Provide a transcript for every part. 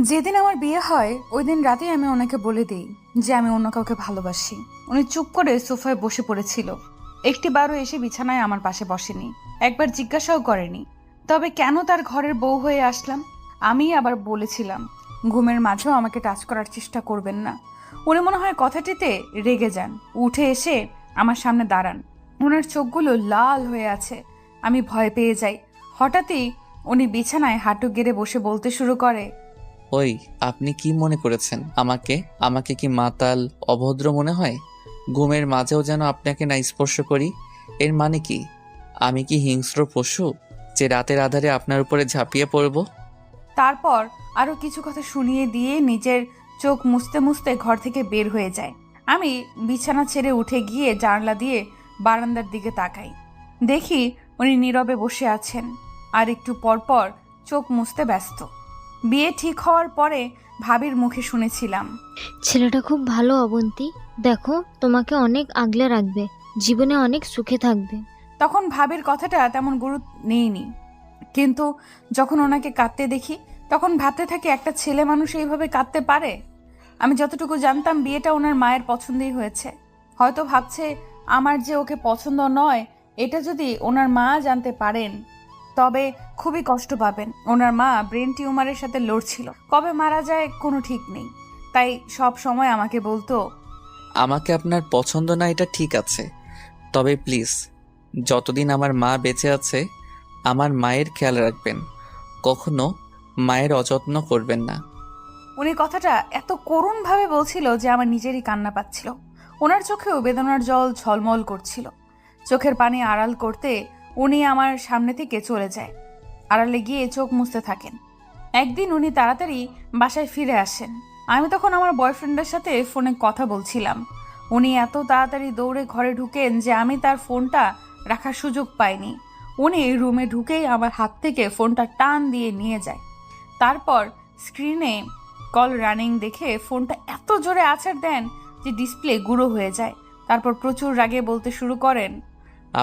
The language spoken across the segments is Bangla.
যেদিন আমার বিয়ে হয় ওই দিন রাতেই আমি ওনাকে বলে দিই যে আমি অন্য কাউকে ভালোবাসি। উনি চুপ করে সোফায় বসে পড়েছিল। একটিবারও এসে বিছানায় আমার পাশে বসেনি, একবার জিজ্ঞাসাও করেনি। তবে কেন তার ঘরের বউ হয়ে আসলাম? আমি আবার বলেছিলাম ঘুমের মাঝেও আমাকে টাচ করার চেষ্টা করবেন না। উনি মনে হয় কথাটিতে রেগে যান, উঠে এসে আমার সামনে দাঁড়ান। ওনার চোখগুলো লাল হয়ে আছে। আমি ভয় পেয়ে যাই। হঠাৎই উনি বিছানায় হাঁটু গেড়ে বসে বলতে শুরু করে, ওই, আপনি কি মনে করেছেন আমাকে? আমাকে কি মাতাল, অভদ্র মনে হয়? ঘুমের মাঝেও যেন আপনাকে না স্পর্শ করি, এর মানে কি? আমি কি হিংস্র পশু যে রাতের আধারে আপনার উপরে ঝাঁপিয়ে পড়ব? তারপর আরো কিছু কথা শুনিয়ে দিয়ে নিজের চোখ মুছতে মুছতে ঘর থেকে বের হয়ে যায়। আমি বিছানা ছেড়ে উঠে গিয়ে জানলা দিয়ে বারান্দার দিকে তাকাই। দেখি উনি নীরবে বসে আছেন, আর একটু পর পর চোখ মুছতে ব্যস্ত। বিয়ে ঠিক হওয়ার পরে ভাবির মুখে শুনেছিলাম, ছেলেটা খুব ভালো অবন্তী। দেখো, তোমাকে অনেক আগলে রাখবে, জীবনে অনেক সুখে থাকবে। তখন ভাবির কথাটা তেমন গুরুত্ব নেইনি, কিন্তু যখন ওনাকে কাঁদতে দেখি তখন ভাবতে থাকি একটা ছেলে মানুষ এইভাবে কাঁদতে পারে। আমি যতটুকু জানতাম বিয়েটা ওনার মায়ের পছন্দেই হয়েছে। হয়তো ভাবছে আমার যে ওকে পছন্দ নয় এটা যদি ওনার মা জানতে পারেন তবে খুবই কষ্ট পাবেন। ওনার মা ব্রেন টিউমারের সাথে লড়ছিল, কবে মারা যায় কোনো ঠিক নেই। তাই সব সময় আমাকে বলতো, আমাকে আপনার পছন্দ না এটা ঠিক আছে, তবে প্লিজ যতদিন আমার মা বেঁচে আছে আমার মায়ের খেয়াল রাখবেন, কখনো মায়ের অযত্ন করবেন না। উনি কথাটা এত করুণভাবে বলছিল যে আমার নিজেরই কান্না পাচ্ছিল। ওনার চোখেও বেদনার জল ঝলমল করছিল। চোখের পানি আড়াল করতে উনি আমার সামনে থেকে চলে যায়, আড়ালে গিয়ে চোখ মুছতে থাকেন। একদিন উনি তাড়াতাড়ি বাসায় ফিরে আসেন। আমি তখন আমার বয়ফ্রেন্ডের সাথে ফোনে কথা বলছিলাম। উনি এত তাড়াতাড়ি দৌড়ে ঘরে ঢুকেন যে আমি তার ফোনটা রাখার সুযোগ পাইনি। উনি রুমে ঢুকেই আমার হাত থেকে ফোনটা টান দিয়ে নিয়ে যায়। তারপর স্ক্রিনে কল রানিং দেখে ফোনটা এত জোরে আছাড় দেন যে ডিসপ্লে গুঁড়ো হয়ে যায়। তারপর প্রচুর রাগে বলতে শুরু করেন,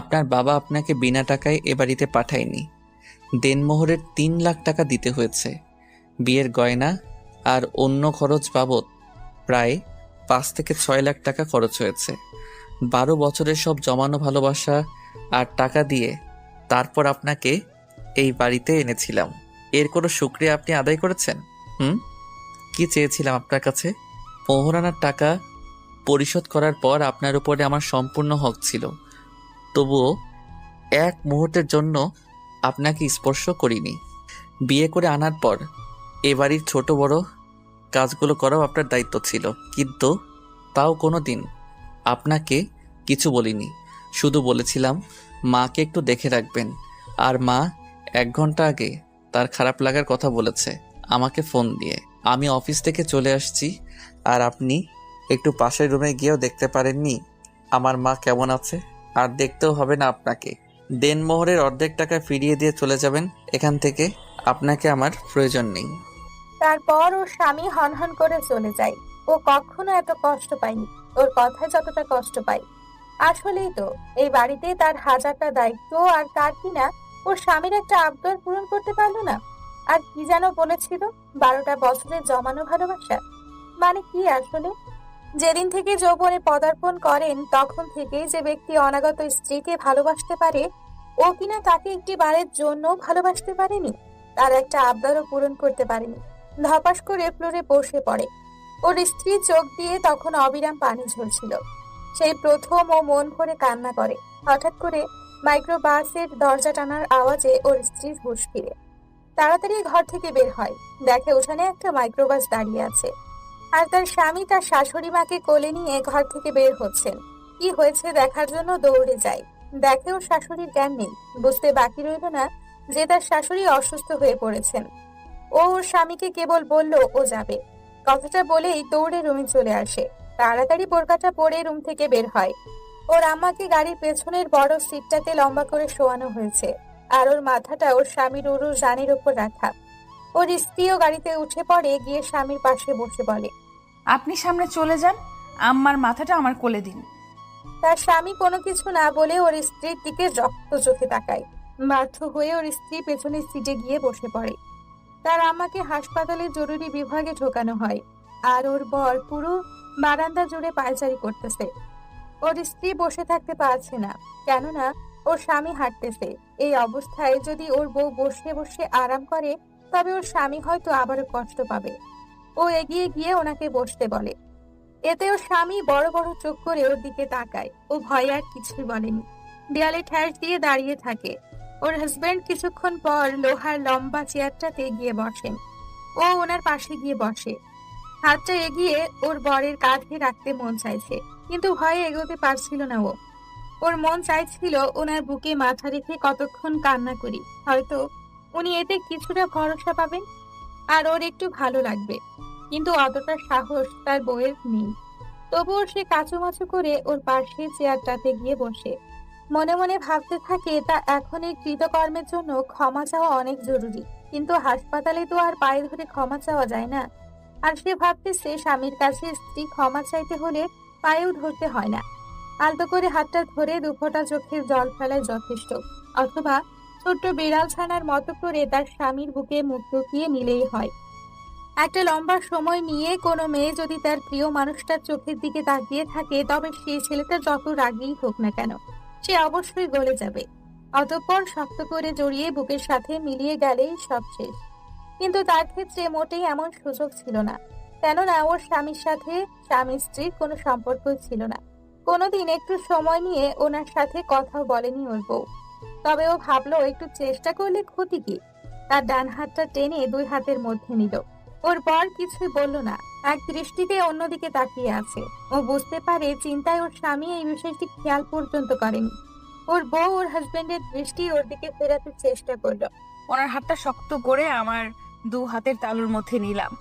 আপনার বাবা আপনাকে বিনা টাকায় এ বাড়িতে পাঠায়নি, দেনমোহরের 3 লাখ টাকা দিতে হয়েছে। বিয়ের গয়না আর অন্য খরচ বাবদ প্রায় 5 থেকে 6 লাখ টাকা খরচ হয়েছে। 12 বছরের সব জমানো ভালোবাসা আর টাকা দিয়ে তারপর আপনাকে এই বাড়িতে এনেছিলাম। এর কোনো শুকরিয়া আপনি আদায় করেছেন? হুম? কি চেয়েছিলাম আপনার কাছে? মোহরানার টাকা পরিশোধ করার পর আপনার উপরে আমার সম্পূর্ণ হক ছিল, তবুও এক মুহূর্তের জন্য আপনাকে স্পর্শ করিনি। বিয়ে করে আনার পর এ বাড়ির ছোট বড় কাজগুলো করাও আপনার দায়িত্ব ছিল, কিন্তু তাও কোনো দিন আপনাকে কিছু বলিনি। শুধু বলেছিলাম মাকে একটু দেখে রাখবেন। আর মা 1 ঘন্টা আগে তার খারাপ লাগার কথা বলেছে আমাকে ফোন দিয়ে। আমি অফিস থেকে চলে আসছি, আর আপনি একটু পাশের রুমে গিয়েও দেখতে পারেননি আমার মা কেমন আছে? আর দেখতেও হবে না আপনাকে। দেনমোহরের অর্ধেক টাকা ফিরিয়ে দিয়ে চলে যাবেন এখান থেকে, আপনাকে আমার প্রয়োজন নেই। তারপর ওর স্বামী হনহন করে চলে যায়। ও কখনো এত কষ্ট পায়নি, ওর কথায় যতটা কষ্ট পায়। আসলেই তো, এই বাড়িতে তার হাজারটা দায়িত্ব, আর তার কিনা ওর স্বামীর একটা আবদার পূরণ করতে পারলো না। আর কি যেন বলেছিল, 12টা বছরের জমানো ভালোবাসা মানে কি আসলে? যেদিন থেকে যৌবনে পদার্পণ করেন তখন থেকেই যে ব্যক্তি অনাগত স্ত্রীকে ভালোবাসতে পারে, ও কিনা তাকে একটি বারের জন্য ভালোবাসতে পারেনি, তার একটা আবদারও পূরণ করতে পারেনি। ধপাস করে ফ্লোরে বসে পড়ে। ওর স্ত্রী চোখ দিয়ে তখন অবিরাম পানি ঝরছিল। সেই প্রথম ও মন ভরে কান্না করে। হঠাৎ করে মাইক্রোবাসের দরজা টানার আওয়াজে ওর স্ত্রীর হুঁশ ফিরে। তাড়াতাড়ি ঘর থেকে বের হয়, দেখে উঠানে একটা মাইক্রোবাস দাঁড়িয়ে আছে, আর তার স্বামী তার শাশুড়ি মাকে কোলে নিয়ে ঘর থেকে বের হচ্ছেন। কি হয়েছে দেখার জন্য দৌড়ে যায়। দেখে ওর শাশুড়ির জ্ঞান নেই। বুঝতে বাকি রইল না যে তার শাশুড়ি অসুস্থ হয়ে পড়েছেন। ও ওর স্বামীকে কেবল বলল ও যাবে। কথাটা বলেই দৌড়ে রুমে চলে আসে। তাড়াতাড়ি বোরকাটা পরে রুম থেকে বের হয়। ওর আম্মাকে গাড়ির পেছনের বড় সিটটাতে লম্বা করে শোয়ানো হয়েছে, আর ওর মাথাটা ওর স্বামীর উরু জানের উপর রাখা। ওর স্ত্রীও গাড়িতে উঠে পড়ে, গিয়ে স্বামীর পাশে বসে বলে, আপনি সামনে চলে যান, আম্মার মাথাটা আমার কোলে দিন। তার স্বামী কোনো কিছু না বলে ওর স্ত্রীর দিকে রক্ত চোখে তাকায়। বাধ্য হয়ে ওর স্ত্রী পেছনের সিটে গিয়ে বসে পড়ে। তার আম্মাকে হাসপাতালে জরুরি বিভাগে ঢোকানো হয়, আর ওর বর পুরো বারান্দা জুড়ে পায়চারি করতেছে। ওর স্ত্রী বসে থাকতে পারছে না, কেননা ওর স্বামী হাঁটতেছে। এই অবস্থায় যদি ওর বউ বসে বসে আরাম করে, তবে ওর স্বামী হয়তো আবারও কষ্ট পাবে। ও এগিয়ে গিয়ে ওনাকে বসতে বলে। এতে ওর স্বামী বড় বড় চোখ করে ওর দিকে তাকায়। ও ভয়ে আর কিছুই বলেনি, দেয়ালে ঠ্যাস দিয়ে দাঁড়িয়ে থাকে। ওর হাজবেন্ড কিছুক্ষণ পর লোহার লম্বা চেয়ারটাতে গিয়ে বসেন। ও ওনার পাশে গিয়ে বসে। হাতটা এগিয়ে ওর বরের কাঁধে রাখতে মন চাইছে, কিন্তু ভয়ে এগোতে পারছিল না ও। ওর মন চাইছিল ওনার বুকে মাথা রেখে কতক্ষণ কান্না করি, হয়তো উনি এতে কিছুটা ভরসা পাবেন আর ওর একটু ভালো লাগবে। কিন্তু অতটা সাহস তার বউয়ের নেই। তবুও সে কাচুমাচু করে ওর পাশে চেয়ারটাতে গিয়ে বসে। মনে মনে ভাবতে থাকে, তা এখন এই কৃতকর্মের জন্য ক্ষমা চাওয়া অনেক জরুরি, কিন্তু হাসপাতালে তো আর পায়ে ধরে ক্ষমা চাওয়া যায় না। আর সে ভাবতেছে, স্বামীর কাছে স্ত্রী ক্ষমা চাইতে হলে পায়েও ধরতে হয় না, আলতো করে হাতটা ধরে দুফোঁটা চোখের জল ফেলায় যথেষ্ট। অথবা ছোট্ট বিড়াল ছানার মতো করে তার স্বামীর বুকে মুখ লুকিয়ে নিলেই হয়। একটা লম্বা সময় নিয়ে কোনো মেয়ে যদি তার প্রিয় মানুষটার চোখের দিকে তাকিয়ে থাকে, তবে সেই ছেলেটা যত রাগী হোক না কেন, সে অবশ্যই গলে যাবে। অতঃপর শক্ত করে জড়িয়ে বুকের সাথে মিলিয়ে গেলেই সব শেষ। কিন্তু তার ক্ষেত্রে মোটেই এমন সুযোগ ছিল না, কেননা ওর স্বামীর সাথে স্বামী স্ত্রীর কোনো সম্পর্কই ছিল না। কোনোদিন একটু সময় নিয়ে ওনার সাথে কথাও বলেনি ওর বউ। তবে ও ভাবলো, একটু চেষ্টা করলে ক্ষতি কি। তার ডান হাতটা টেনে দুই হাতের মধ্যে নিল। ওর বর কিছুই বলল না, এক দৃষ্টিতে অন্যদিকে তাকিয়ে আছে। ও বুঝতে পারে চিন্তায় ওর স্বামী এই বিষয়টি খেয়াল পর্যন্ত করেনি। ওর বউ ওর হাজবেন্ডের দৃষ্টি ওর দিকে ফেরাতে চেষ্টা করলো। ওনার হাতটা শক্ত করে আমার 2 হাতের তালুর মধ্যে নিলাম।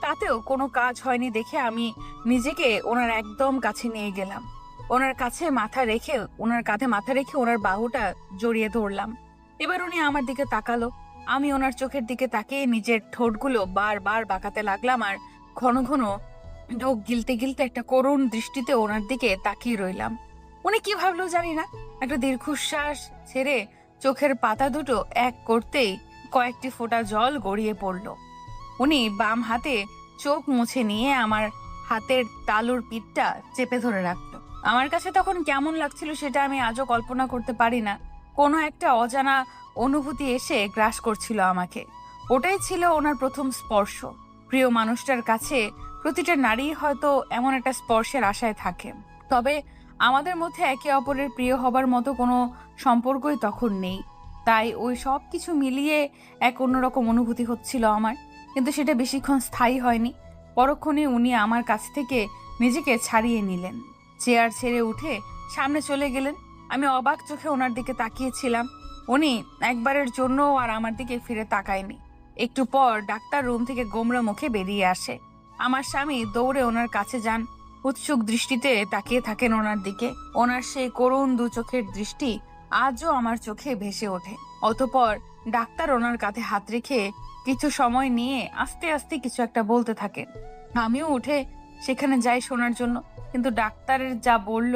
তাতেও কোনো কাজ হয়নি দেখে আমি নিজেকে ওনার একদম কাছে নিয়ে গেলাম। ওনার কাঁধে মাথা রেখে ওনার বাহুটা জড়িয়ে ধরলাম। এবার উনি আমার দিকে তাকালো। আমি ওনার চোখের দিকে তাকিয়ে নিজের ঠোঁটগুলো বারবার বাঁকাতে লাগলাম, আর ঘন ঘন ঢোক গিলতে গিলতে একটা করুণ দৃষ্টিতে ওনার দিকে তাকিয়ে রইলাম। উনি কি ভাবলো জানি না, একটা দীর্ঘশ্বাস ছেড়ে চোখের পাতা দুটো এক করতেই কয়েকটি ফোঁটা জল গড়িয়ে পড়ল। উনি বাম হাতে চোখ মুছে নিয়ে আমার হাতের তালুর পিঠটা চেপে ধরে রাখলো। আমার কাছে তখন কেমন লাগছিল সেটা আমি আজও কল্পনা করতে পারি না। কোনো একটা অজানা অনুভূতি এসে গ্রাস করছিল আমাকে। ওটাই ছিল ওনার প্রথম স্পর্শ। প্রিয় মানুষটার কাছে প্রতিটা নারী হয়তো এমন একটা স্পর্শের আশায় থাকে, তবে আমাদের মধ্যে একে অপরের প্রিয় হবার মতো কোনো সম্পর্কই তখন নেই। তাই ওই সব কিছু মিলিয়ে এক অন্যরকম অনুভূতি হচ্ছিল আমার, কিন্তু সেটা বেশিক্ষণ স্থায়ী হয়নি। পরক্ষণে উনি আমার কাছ থেকে নিজেকে ছাড়িয়ে নিলেন, চেয়ার ছেড়ে উঠে সামনে চলে গেলেন। আমি অবাক চোখে ওনার দিকে তাকিয়েছিলাম। উনি একবারের জন্য আর আমার দিকে ফিরে তাকায়নি। একটু পর ডাক্তার রুম থেকে গোমরা মুখে বেরিয়ে আসে। আমার স্বামী দৌড়ে ওনার কাছে যান, উৎসুক দৃষ্টিতে তাকিয়ে থাকেন ওনার দিকে। ওনার সেই করুণ 2 চোখের দৃষ্টি আজও আমার চোখে ভেসে ওঠে। অতঃপর ডাক্তার ওনার কাঁধে হাত রেখে কিছু সময় নিয়ে আস্তে আস্তে কিছু একটা বলতে থাকেন। আমিও উঠে সেখানে যাই শোনার জন্য, কিন্তু ডাক্তারের যা বলল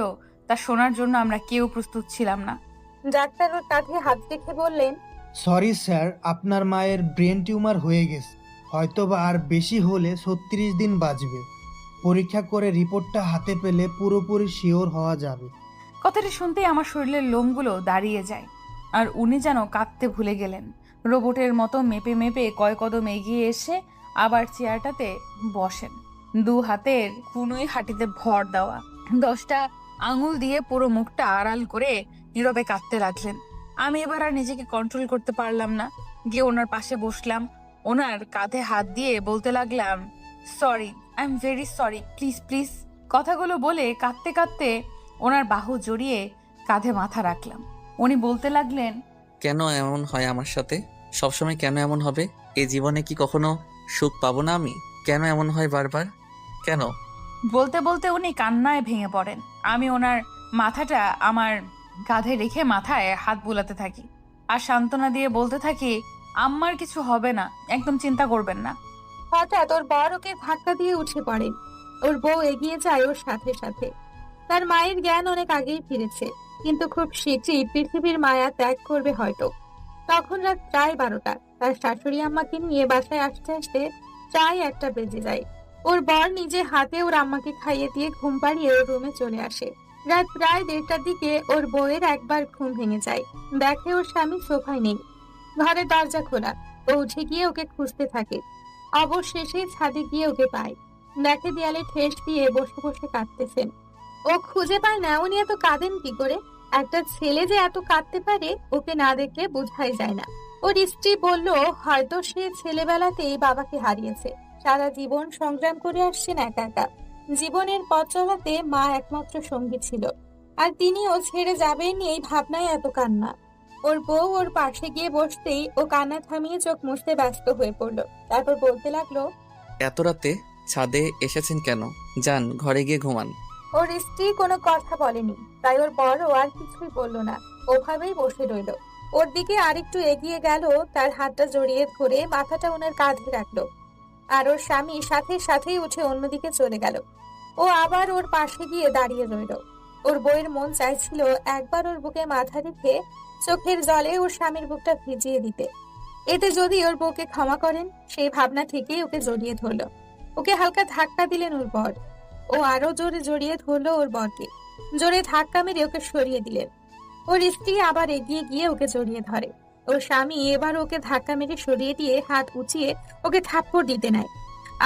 তা শোনার জন্য আমরা কেউ প্রস্তুত ছিলাম না। ডাক্তার ওর কাঁধে হাত রেখে বললেন, সরি স্যার, আপনার মায়ের ব্রেন টিউমার হয়ে গেছে, হয়তোবা আর বেশি হলে 36 দিন বাঁচবে। পরীক্ষা করে রিপোর্টটা হাতে পেলে পুরোপুরি শিওর হওয়া যাবে। কথাটি শুনতেই আমার শরীরের লোমগুলো দাঁড়িয়ে যায়, আর উনি যেন কাঁদতে ভুলে গেলেন। রোবটের মতো মেপে মেপে কয় কদম এগিয়ে এসে আবার চেয়ারটাতে বসেন। 2 হাতের কুনুই হাঁটিতে ভর দেওয়া, 10টা আঙুল দিয়ে পুরো মুখটা আড়াল করে নীরবে কাঁদতে লাগলেন। আমি এবার আর নিজেকে কন্ট্রোল করতে পারলাম না, গিয়ে ওনার পাশে বসলাম। ওনার কাঁধে হাত দিয়ে বলতে লাগলাম, sorry, I am very sorry, please please. কথাগুলো বলে কাঁদতে কাঁদতে ওনার বাহু জড়িয়ে কাঁধে মাথা রাখলাম। উনি বলতে লাগলেন, কেন এমন হয় আমার সাথে? সবসময় কেন এমন হবে? এই জীবনে কি কখনো সুখ পাবো না আমি? কেন এমন হয় বারবার? কেন? বলতে বলতে উনি কান্নায় ভেঙে পড়েন। আমি ওনার মাথাটা আমার কাঁধে রেখে মাথায় হাত বুলাতে থাকি আর সান্ত্বনা দিয়ে বলতে থাকি, আম্মার কিছু হবে না, একদম চিন্তা করবেন না। হঠাৎ ওর বর ওকে ধাক্কা দিয়ে উঠে পড়েন। ওর বউ এগিয়ে যায় ওর সাথে সাথে। তার মায়ের জ্ঞান অনেক আগেই ফিরেছে, কিন্তু খুব শীঘ্রই পৃথিবীর মায়া ত্যাগ করবে হয়তো। তখন রাত প্রায় 12টা। তার শাশুড়ি আম্মাকে নিয়ে বাসায় আসতে আসতে প্রায় 1টা বেজে যায়। ওর বর নিজে হাতে ওর আম্মাকে খাইয়ে দিয়ে ঘুম পাড়িয়ে ওর রুমে চলে আসে। রাত প্রায় 1:30টার দিকে ওর বউয়ের একবার ঘুম ভেঙে যায়। দেখে ওর স্বামী সোফায় নেই, ঘরের দরজা খোলা। ও উঠে গিয়ে ওকে খুঁজতে থাকে। অবশেষে ছাদে গিয়ে ওকে পায়। দেখে দেয়ালে ঠেস দিয়ে বসে বসে কাঁদতেছেন। ও খুঁজে পায় না উনি এত কাঁদেন কি করে। একটা ছেলে যে এত কাঁদতে পারে ওকে না দেখলে বোঝাই যায় না। ওর স্ত্রী বলল হয়তো সে ছেলেবেলাতেই বাবাকে হারিয়েছে, সারা জীবন সংগ্রাম করে আসছেন একা একা। জীবনের পথ চলাতে মা একমাত্র সঙ্গী ছিল, আর তিনিও ছেড়ে যাবেন এই ভাবনায় এত কান্না। ওর বউ ওর পাশে গিয়ে বসতেই ও কান্না থামিয়ে চোখ মুছতে ব্যস্ত হয়ে পড়লো। তারপর বলতে লাগলো, এত রাতে ছাদে এসেছেন কেন? যান ঘরে গিয়ে ঘুমান। ওর স্ত্রী কোনো কথা বলেনি, তাই ওর বড় আর কিছুই বললো না, ওভাবেই বসে রইলো। ওর দিকে আরেকটু এগিয়ে গেল, তার হাতটা জড়িয়ে ধরে মাথাটা ওনার কাঁধে রাখলো। আর ওর স্বামী সাথে সাথেই উঠে অন্যদিকে চলে গেল। ও আবার ওর পাশে গিয়ে দাঁড়িয়ে রইল। ওর বউয়ের মন চাইছিল একবার ওর বুকে মাথা রেখে চোখের জলে ওর স্বামীর বুকটা ভিজিয়ে দিতে। এতে যদি ওর বউকে ক্ষমা করেন, সেই ভাবনা থেকেই ওকে জড়িয়ে ধরলো। ওকে হালকা ধাক্কা দিলেন ওর বর। ও আরো জোরে জড়িয়ে ধরলো ওর বরকে। জোরে ধাক্কা মেরে ওকে সরিয়ে দিলেন। ওর স্ত্রী আবার এগিয়ে গিয়ে ওকে জড়িয়ে ধরে। ওর স্বামী এবার ওকে ধাক্কা মেরে সরিয়ে দিয়ে হাত উঁচিয়ে ওকে থাপ্পড় দিতে নেয়।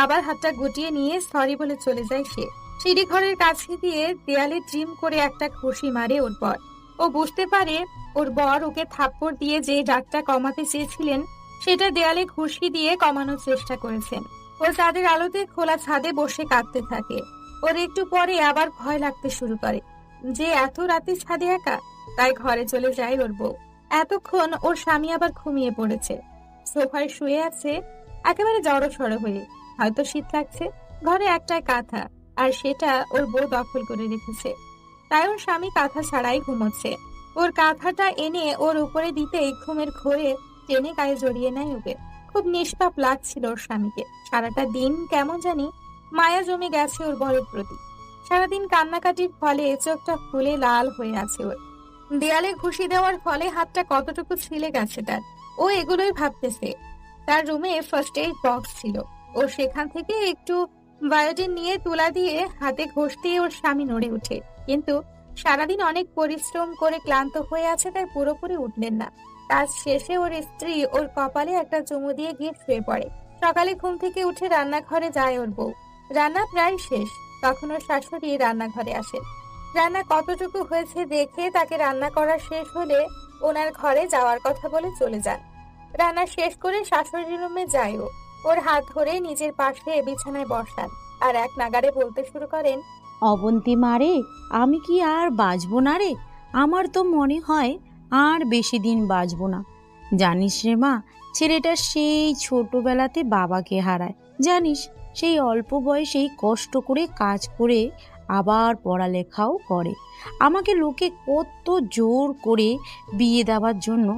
আবার হাতটা গুটিয়ে নিয়ে সরি বলে চলে যায় সে। সিঁড়ি ঘরের কাছে দিয়ে দেয়ালে ড্রিম করে একটা ঘুষি মারে ওর বর। ও বুঝতে পারে ওর বর ওকে থাপ্পড় দিয়ে যে রাগটা কমাতে চেয়েছিলেন সেটা দেয়ালে ঘুষি দিয়ে কমানোর চেষ্টা করেছেন। ও চাঁদের আলোতে খোলা ছাদে বসে কাঁদতে থাকে। ওর একটু পরে আবার ভয় লাগতে শুরু করে যে এত রাতে ছাদে একা। তাই ঘরে চলে যায় ওর বউ। এতক্ষণ ওর স্বামী আবার ঘুমিয়ে পড়েছে, সোফায় শুয়ে আছে একেবারে জড়সড় হয়ে। হয়তো শীত লাগছে। ঘরে একটাই কাঁথা, আর সেটা ওর বউ দখল করে রেখেছে। তাই ওর স্বামী কাঁথা ছাড়াই ঘুমোচ্ছে। ওর কাঁথাটা এনে ওর উপরে দিতেই ঘুমের ঘোরে টেনে গায়ে জড়িয়ে নেয় ওকে। খুব নিষ্পাপ লাগছিল ওর স্বামীকে। সারাটা দিন কেমন জানি মায়া জমে গেছে ওর বরের প্রতি। সারাদিন কান্নাকাটির ফলে চোখটা ফুলে লাল হয়ে আছে ওর। দেয়ালে ঘুষি দেওয়ার ফলে হাতটা কতটুকু ছিলে গেছে তার, ও এগুলোই ভাবতেছে। তার রুমে ফার্স্ট এইড বক্স ছিল। ও সেখান থেকে একটু বায়োডিন নিয়ে তুলা দিয়ে হাতে ঘষতেই ওর স্বামী নড়ে ওঠে। কিন্তু সারাদিন অনেক পরিশ্রম করে ক্লান্ত হয়ে আছে, তাই পুরোপুরি উঠলেন না। কাজ শেষে ওর স্ত্রী ওর কপালে একটা চুমু দিয়ে গিয়ে শুয়ে পড়ে। সকালে ঘুম থেকে উঠে রান্নাঘরে যায় ওর বউ। রান্না প্রায় শেষ, তখন ওর শাশুড়ি রান্নাঘরে আসেন। রান্না কতটুকু হয়েছে দেখে তাকে রান্না করা শেষ হলে ওনার ঘরে যাওয়ার কথা বলে চলে যান। রান্না শেষ করে শাশুড়ির রুমে যায় ও। ওর হাত ধরে নিজের পাশে বিছানায় বসান আর এক নাগাড়ে বলতে শুরু করেন, অবন্তী মারে, আমি কি আর বাঁচবো না রে? আমার তো মনে হয় আর বেশি দিন বাঁচবো না। জানিস রে মা, ছেলেটা সেই ছোটবেলাতে বাবাকে হারায়। জানিস, সেই অল্প বয়সেই কষ্ট করে কাজ করে আবার পড়ালেখাও করে। আমাকে লোকে কত জোর করে বিয়ে দেওয়ার জন্য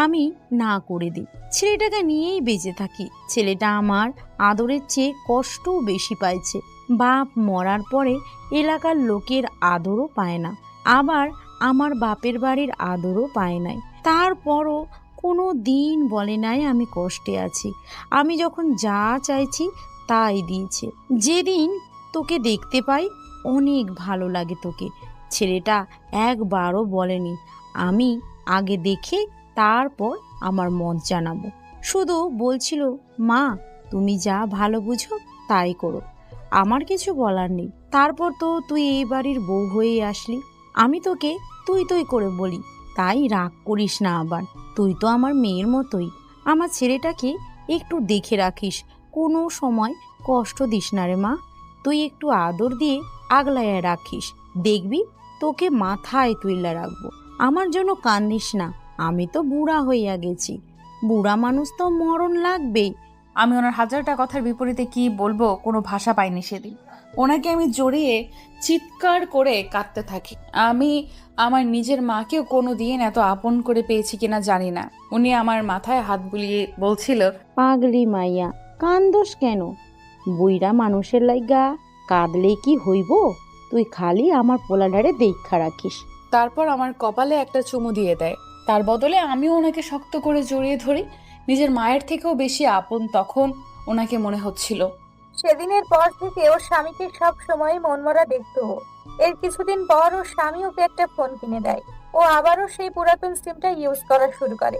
আমি না করে দিই। ছেলেটাকে নিয়েই বেঁচে থাকি। ছেলেটা আমার আদরের চেয়ে কষ্টও বেশি পাইছে। বাপ মরার পরে এলাকার লোকের আদরও পায় না, আবার আমার বাপের বাড়ির আদরও পায় নাই। তারপরও কোনো দিন বলে নাই আমি কষ্টে আছি। আমি যখন যা চাইছি তাই দিয়েছে। যেদিন তোকে দেখতে পাই অনেক ভালো লাগে তোকে। ছেলেটা একবারও বলেনি আমি আগে দেখে তারপর আমার মত জানাবো। শুধু বলছিল, মা তুমি যা ভালো বুঝো তাই করো, আমার কিছু বলার নেই। তারপর তো তুই এই বাড়ির বউ হয়ে আসলি, আমি তোকে তুই তুই করে বলি, তাই রাগ করিস না আবার। তুই তো আমার মেয়ের মতোই। আমার ছেলেটাকে একটু দেখে রাখিস, কোনো সময় কষ্ট দিস না রে মা। তুই একটু আদর দিয়ে আগলায় রাখিস, দেখবি তোকে মাথায় তুইলা রাখবো। আমার জন্য কান্দিস না, আমি তো বুড়া হইয়া গেছি। বুড়া মানুষ তো মরণ লাগবেই। আমি ওনার হাজারটা কথার বিপরীতে কি বলবো কোনো ভাষা পাইনি সেদিন। ওনাকে আমি জড়িয়ে চিৎকার করে কাঁদতে থাকি। আমি আমার নিজের মাকেও কোনো দিন এত আপন করে পেয়েছি কিনা জানি না। উনি আমার মাথায় হাত বুলিয়ে বলছিল, পাগলি মাইয়া, কান্দোস কেন? বুইরা মানুষের লাইগা কাঁদলে কি হইব? তুই খালি আমার পোলাডারে দেখা রাখিস। তারপর আমার কপালে একটা চুমু দিয়ে দেয়। তার বদলে আমিও ওনাকে শক্ত করে জড়িয়ে ধরি। নিজের মায়ের থেকেও বেশি আপন তখন ওনাকে মনে হচ্ছিল। সেদিনের পর থেকে ওর স্বামীকে সব সময় মনমরা দেখতো ও। এর কিছুদিন পর ওর স্বামী ওকে একটা ফোন কিনে দেয়। ও আবারও সেই পুরাতন সিমটা ইউজ করা শুরু করে।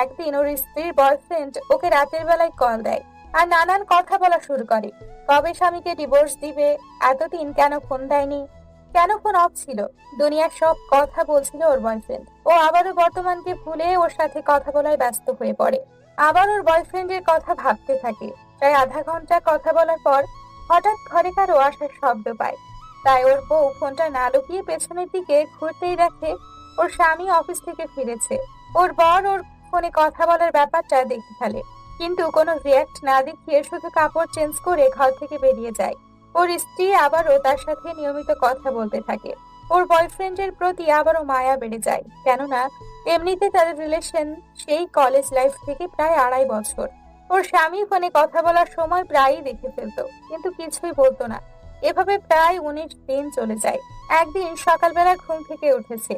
একদিন ওর স্ত্রীর বয়ফ্রেন্ড ওকে রাতের বেলায় কল দেয় আর নানান কথা বলা শুরু করে। কবে স্বামীকে ডিভোর্স দিবে, এতদিন কেন ফোন দেয়নি, কেন ফোন অফ ছিল, দুনিয়ার সব কথা বলছিল ওর বয়ফ্রেন্ড। ও আবারও বর্তমানকে ভুলে ওর সাথে কথা বলায় ব্যস্ত হয়ে পড়ে। আবার ওর বয়ফ্রেন্ডের কথা ভাবতে থাকে। প্রায় আধা ঘন্টা কথা বলার পর হঠাৎ ঘরে কারো আসার শব্দ পায়। তাই ওর বউ ফোনটা না লুকিয়ে পেছনের দিকে ঘুরতেই দেখে ওর স্বামী অফিস থেকে ফিরেছে। ওর বর ওর ফোনে কথা বলার ব্যাপারটা দেখে ফেলে, কিন্তু কোনো রিয়াক্ট না দেখিয়ে শুধু কাপড় চেঞ্জ করে ঘর থেকে বেরিয়ে যায়। ওর স্ত্রী আবারও তার সাথে নিয়মিত কথা বলতে থাকে। ওর বয়ফ্রেন্ডের প্রতি আবারও মায়া বেড়ে যায়, কেননা এমনিতে তাদের রিলেশন সেই কলেজ লাইফ থেকে প্রায় 2.5 বছর। ওর স্বামী ফোনে কথা বলার সময় প্রায়ই দেখে ফেলতো, কিন্তু কিছুই বলতো না। এভাবে প্রায় 19 দিন চলে যায়। একদিন সকালবেলা ঘুম থেকে উঠেছে,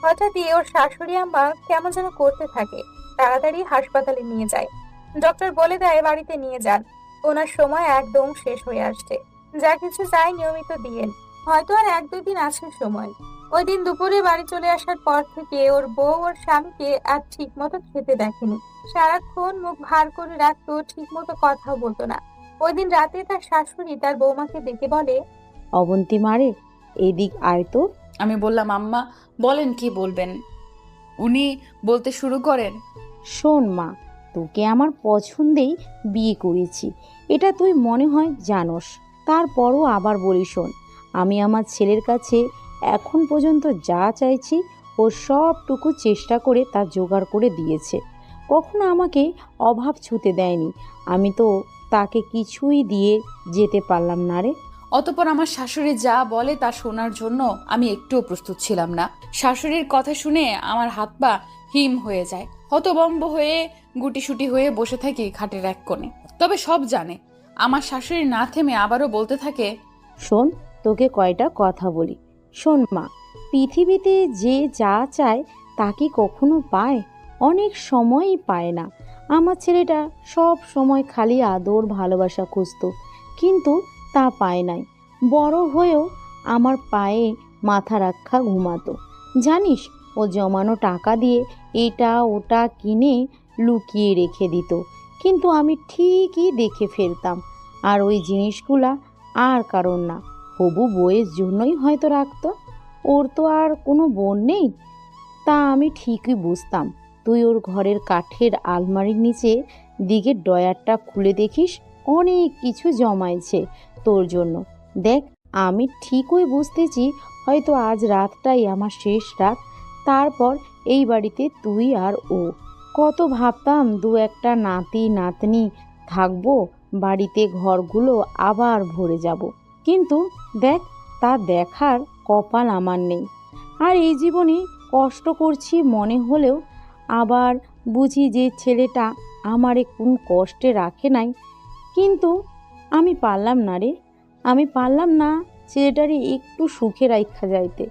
হঠাৎই ওর শাশুড়ি আম্মা কেমন যেন করতে থাকে। তাড়াতাড়ি হাসপাতালে নিয়ে যায়। ডক্টর বলে দেয় বাড়িতে নিয়ে যান, ওনার সময় একদম শেষ হয়ে আসছে। যা কিছু চাই নিয়মিত দিয়েন, হয়তো আর 1-2 দিন আছে সময়। ওই দিন দুপুরে বাড়ি চলে আসার পর থেকে ওর বউ ওর স্বামীকে আর ঠিক মতো খেতে দেখেনি। সারাক্ষণ মুখ ভার করে রাখতো, ঠিক মতো কথাও বলতো না। ওই দিন রাতে তার শাশুড়ি তার বৌমাকে ডেকে বলে, অবন্তী মারে, এদিক আয় তো। আমি বললাম, আম্মা বলেন, কি বলবেন? উনি বলতে শুরু করেন, শোন মা, তোকে আমার পছন্দেই বিয়ে করেছি, এটা তুই মনে হয় জানোস। তারপরও আবার বলি শোন, আমি আমার ছেলের কাছে এখন পর্যন্ত যা চাইছি ও সবটুকু চেষ্টা করে তা জোগাড় করে দিয়েছে। কখনো আমাকে অভাব ছুতে দেয়নি। আমি তো তাকে কিছুই দিয়ে যেতে পারলাম না রে। অতঃপর আমার শাশুড়ি যা বলে তা শোনার জন্য আমি একটুও প্রস্তুত ছিলাম না। শাশুড়ির কথা শুনে আমার হাত পা হিম হয়ে যায়। হতবম্ব হয়ে গুটিসুটি হয়ে বসে থাকি খাটের এক কোণে। তবে সব জানে। আমার শাশুড়ি না থেমে আবারও বলতে থাকে, শোন, তোকে কয়টা কথা বলি। শোন মা, পৃথিবীতে যে যা চায় তা কি কখনো পায়? অনেক সময়ই পায় না। আমার ছেলেটা সব সময় খালি আদর ভালোবাসা খুঁজতো, কিন্তু তা পায় নাই। বড় হয়েও আমার পায়ে মাথা রাখা ঘুমাতো। জানিস, ও জমানো টাকা দিয়ে এটা ওটা কিনে লুকিয়ে রেখে দিত, কিন্তু আমি ঠিকই দেখে ফেলতাম। আর ওই জিনিসগুলা আর কারণ না, হবু বউয়ের জন্যই হয়তো রাখতো। ওর তো আর কোনো বোন নেই, তা আমি ঠিকই বুঝতাম। তুই ওর ঘরের কাঠের আলমারির নিচে দিকে ডয়ারটা খুলে দেখিস, অনেক কিছু জমাইছে তোর জন্য। দেখ, আমি ঠিকই বুঝতেছি হয়তো আজ রাতটাই আমার শেষ রাত। তারপর এই বাড়িতে তুই আর ও। কত ভাবতাম 2-1টা নাতি নাতনি থাকবো, বাড়িতে ঘরগুলো আবার ভরে যাব। কিন্তু দেখ, তা দেখার কপাল আমার নেই। আর এই জীবনে কষ্ট করছি মনে হলেও আবার বুঝি যে ছেলেটা আমারে কোন কষ্টে রাখে নাই। কিন্তু আমি পারলাম না রে, আমি পারলাম না ছেলেটারে একটু সুখে রাখা যাইতে।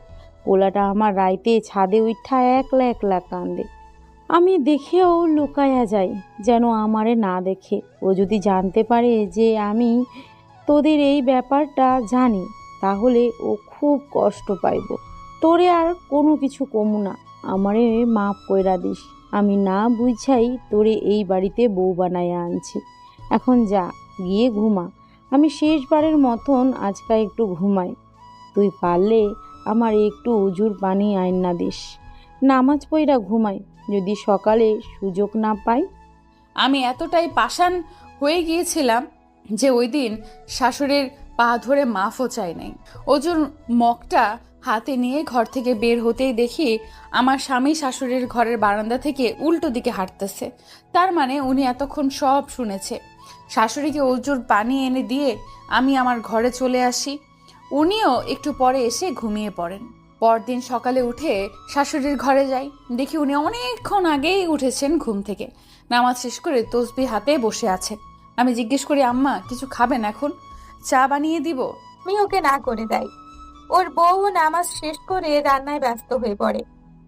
পোলাটা আমার রাইতে ছাদে উঠা একলা একলা কান্দে। আমি দেখেও লুকায়া যাই, যেন আমারে না দেখে। ও যদি জানতে পারে যে আমি তোদের এই ব্যাপারটা জানি, তাহলে ও খুব কষ্ট পাইব। তোরে আর কোনো কিছু কমু না, আমারে মাপ কইরা দিস। আমি না বুঝাই তোরে এই বাড়িতে বউ বানাইয়া আনছি। এখন যা, গিয়ে ঘুমা। আমি শেষবারের মতন আজকা একটু ঘুমাই। তুই পারলে আমার একটু উজুর পানি আইনা দিস, নামাজ পইরা ঘুমাই, যদি সকালে সুযোগ না পাই। আমি এতটাই পাষাণ হয়ে গিয়েছিলাম যে ওই দিন শাশুড়ির পা ধরে মাফও চাই নাই। ওজোর মগটা হাতে নিয়ে ঘর থেকে বের হতেই দেখি আমার স্বামী শাশুড়ির ঘরের বারান্দা থেকে উল্টো দিকে হাঁটতেছে। তার মানে উনি এতক্ষণ সব শুনেছে। শাশুড়িকে ওজোর পানি এনে দিয়ে আমি আমার ঘরে চলে আসি। উনিও একটু পরে এসে ঘুমিয়ে পড়েন। পরদিন সকালে উঠে শাশুড়ির ঘরে যাই, দেখি উনি অনেকক্ষণ আগেই উঠেছেন ঘুম থেকে। নামাজ শেষ করে তসবিহ হাতে বসে আছেন। আমি জিজ্ঞেস করি, আম্মা কিছু খাবেন এখন? চা বানিয়ে দিব? আমি ওকে না করে দেয়। ওর বউ নামাজ শেষ করে রান্নায় ব্যস্ত হয়ে পড়ে।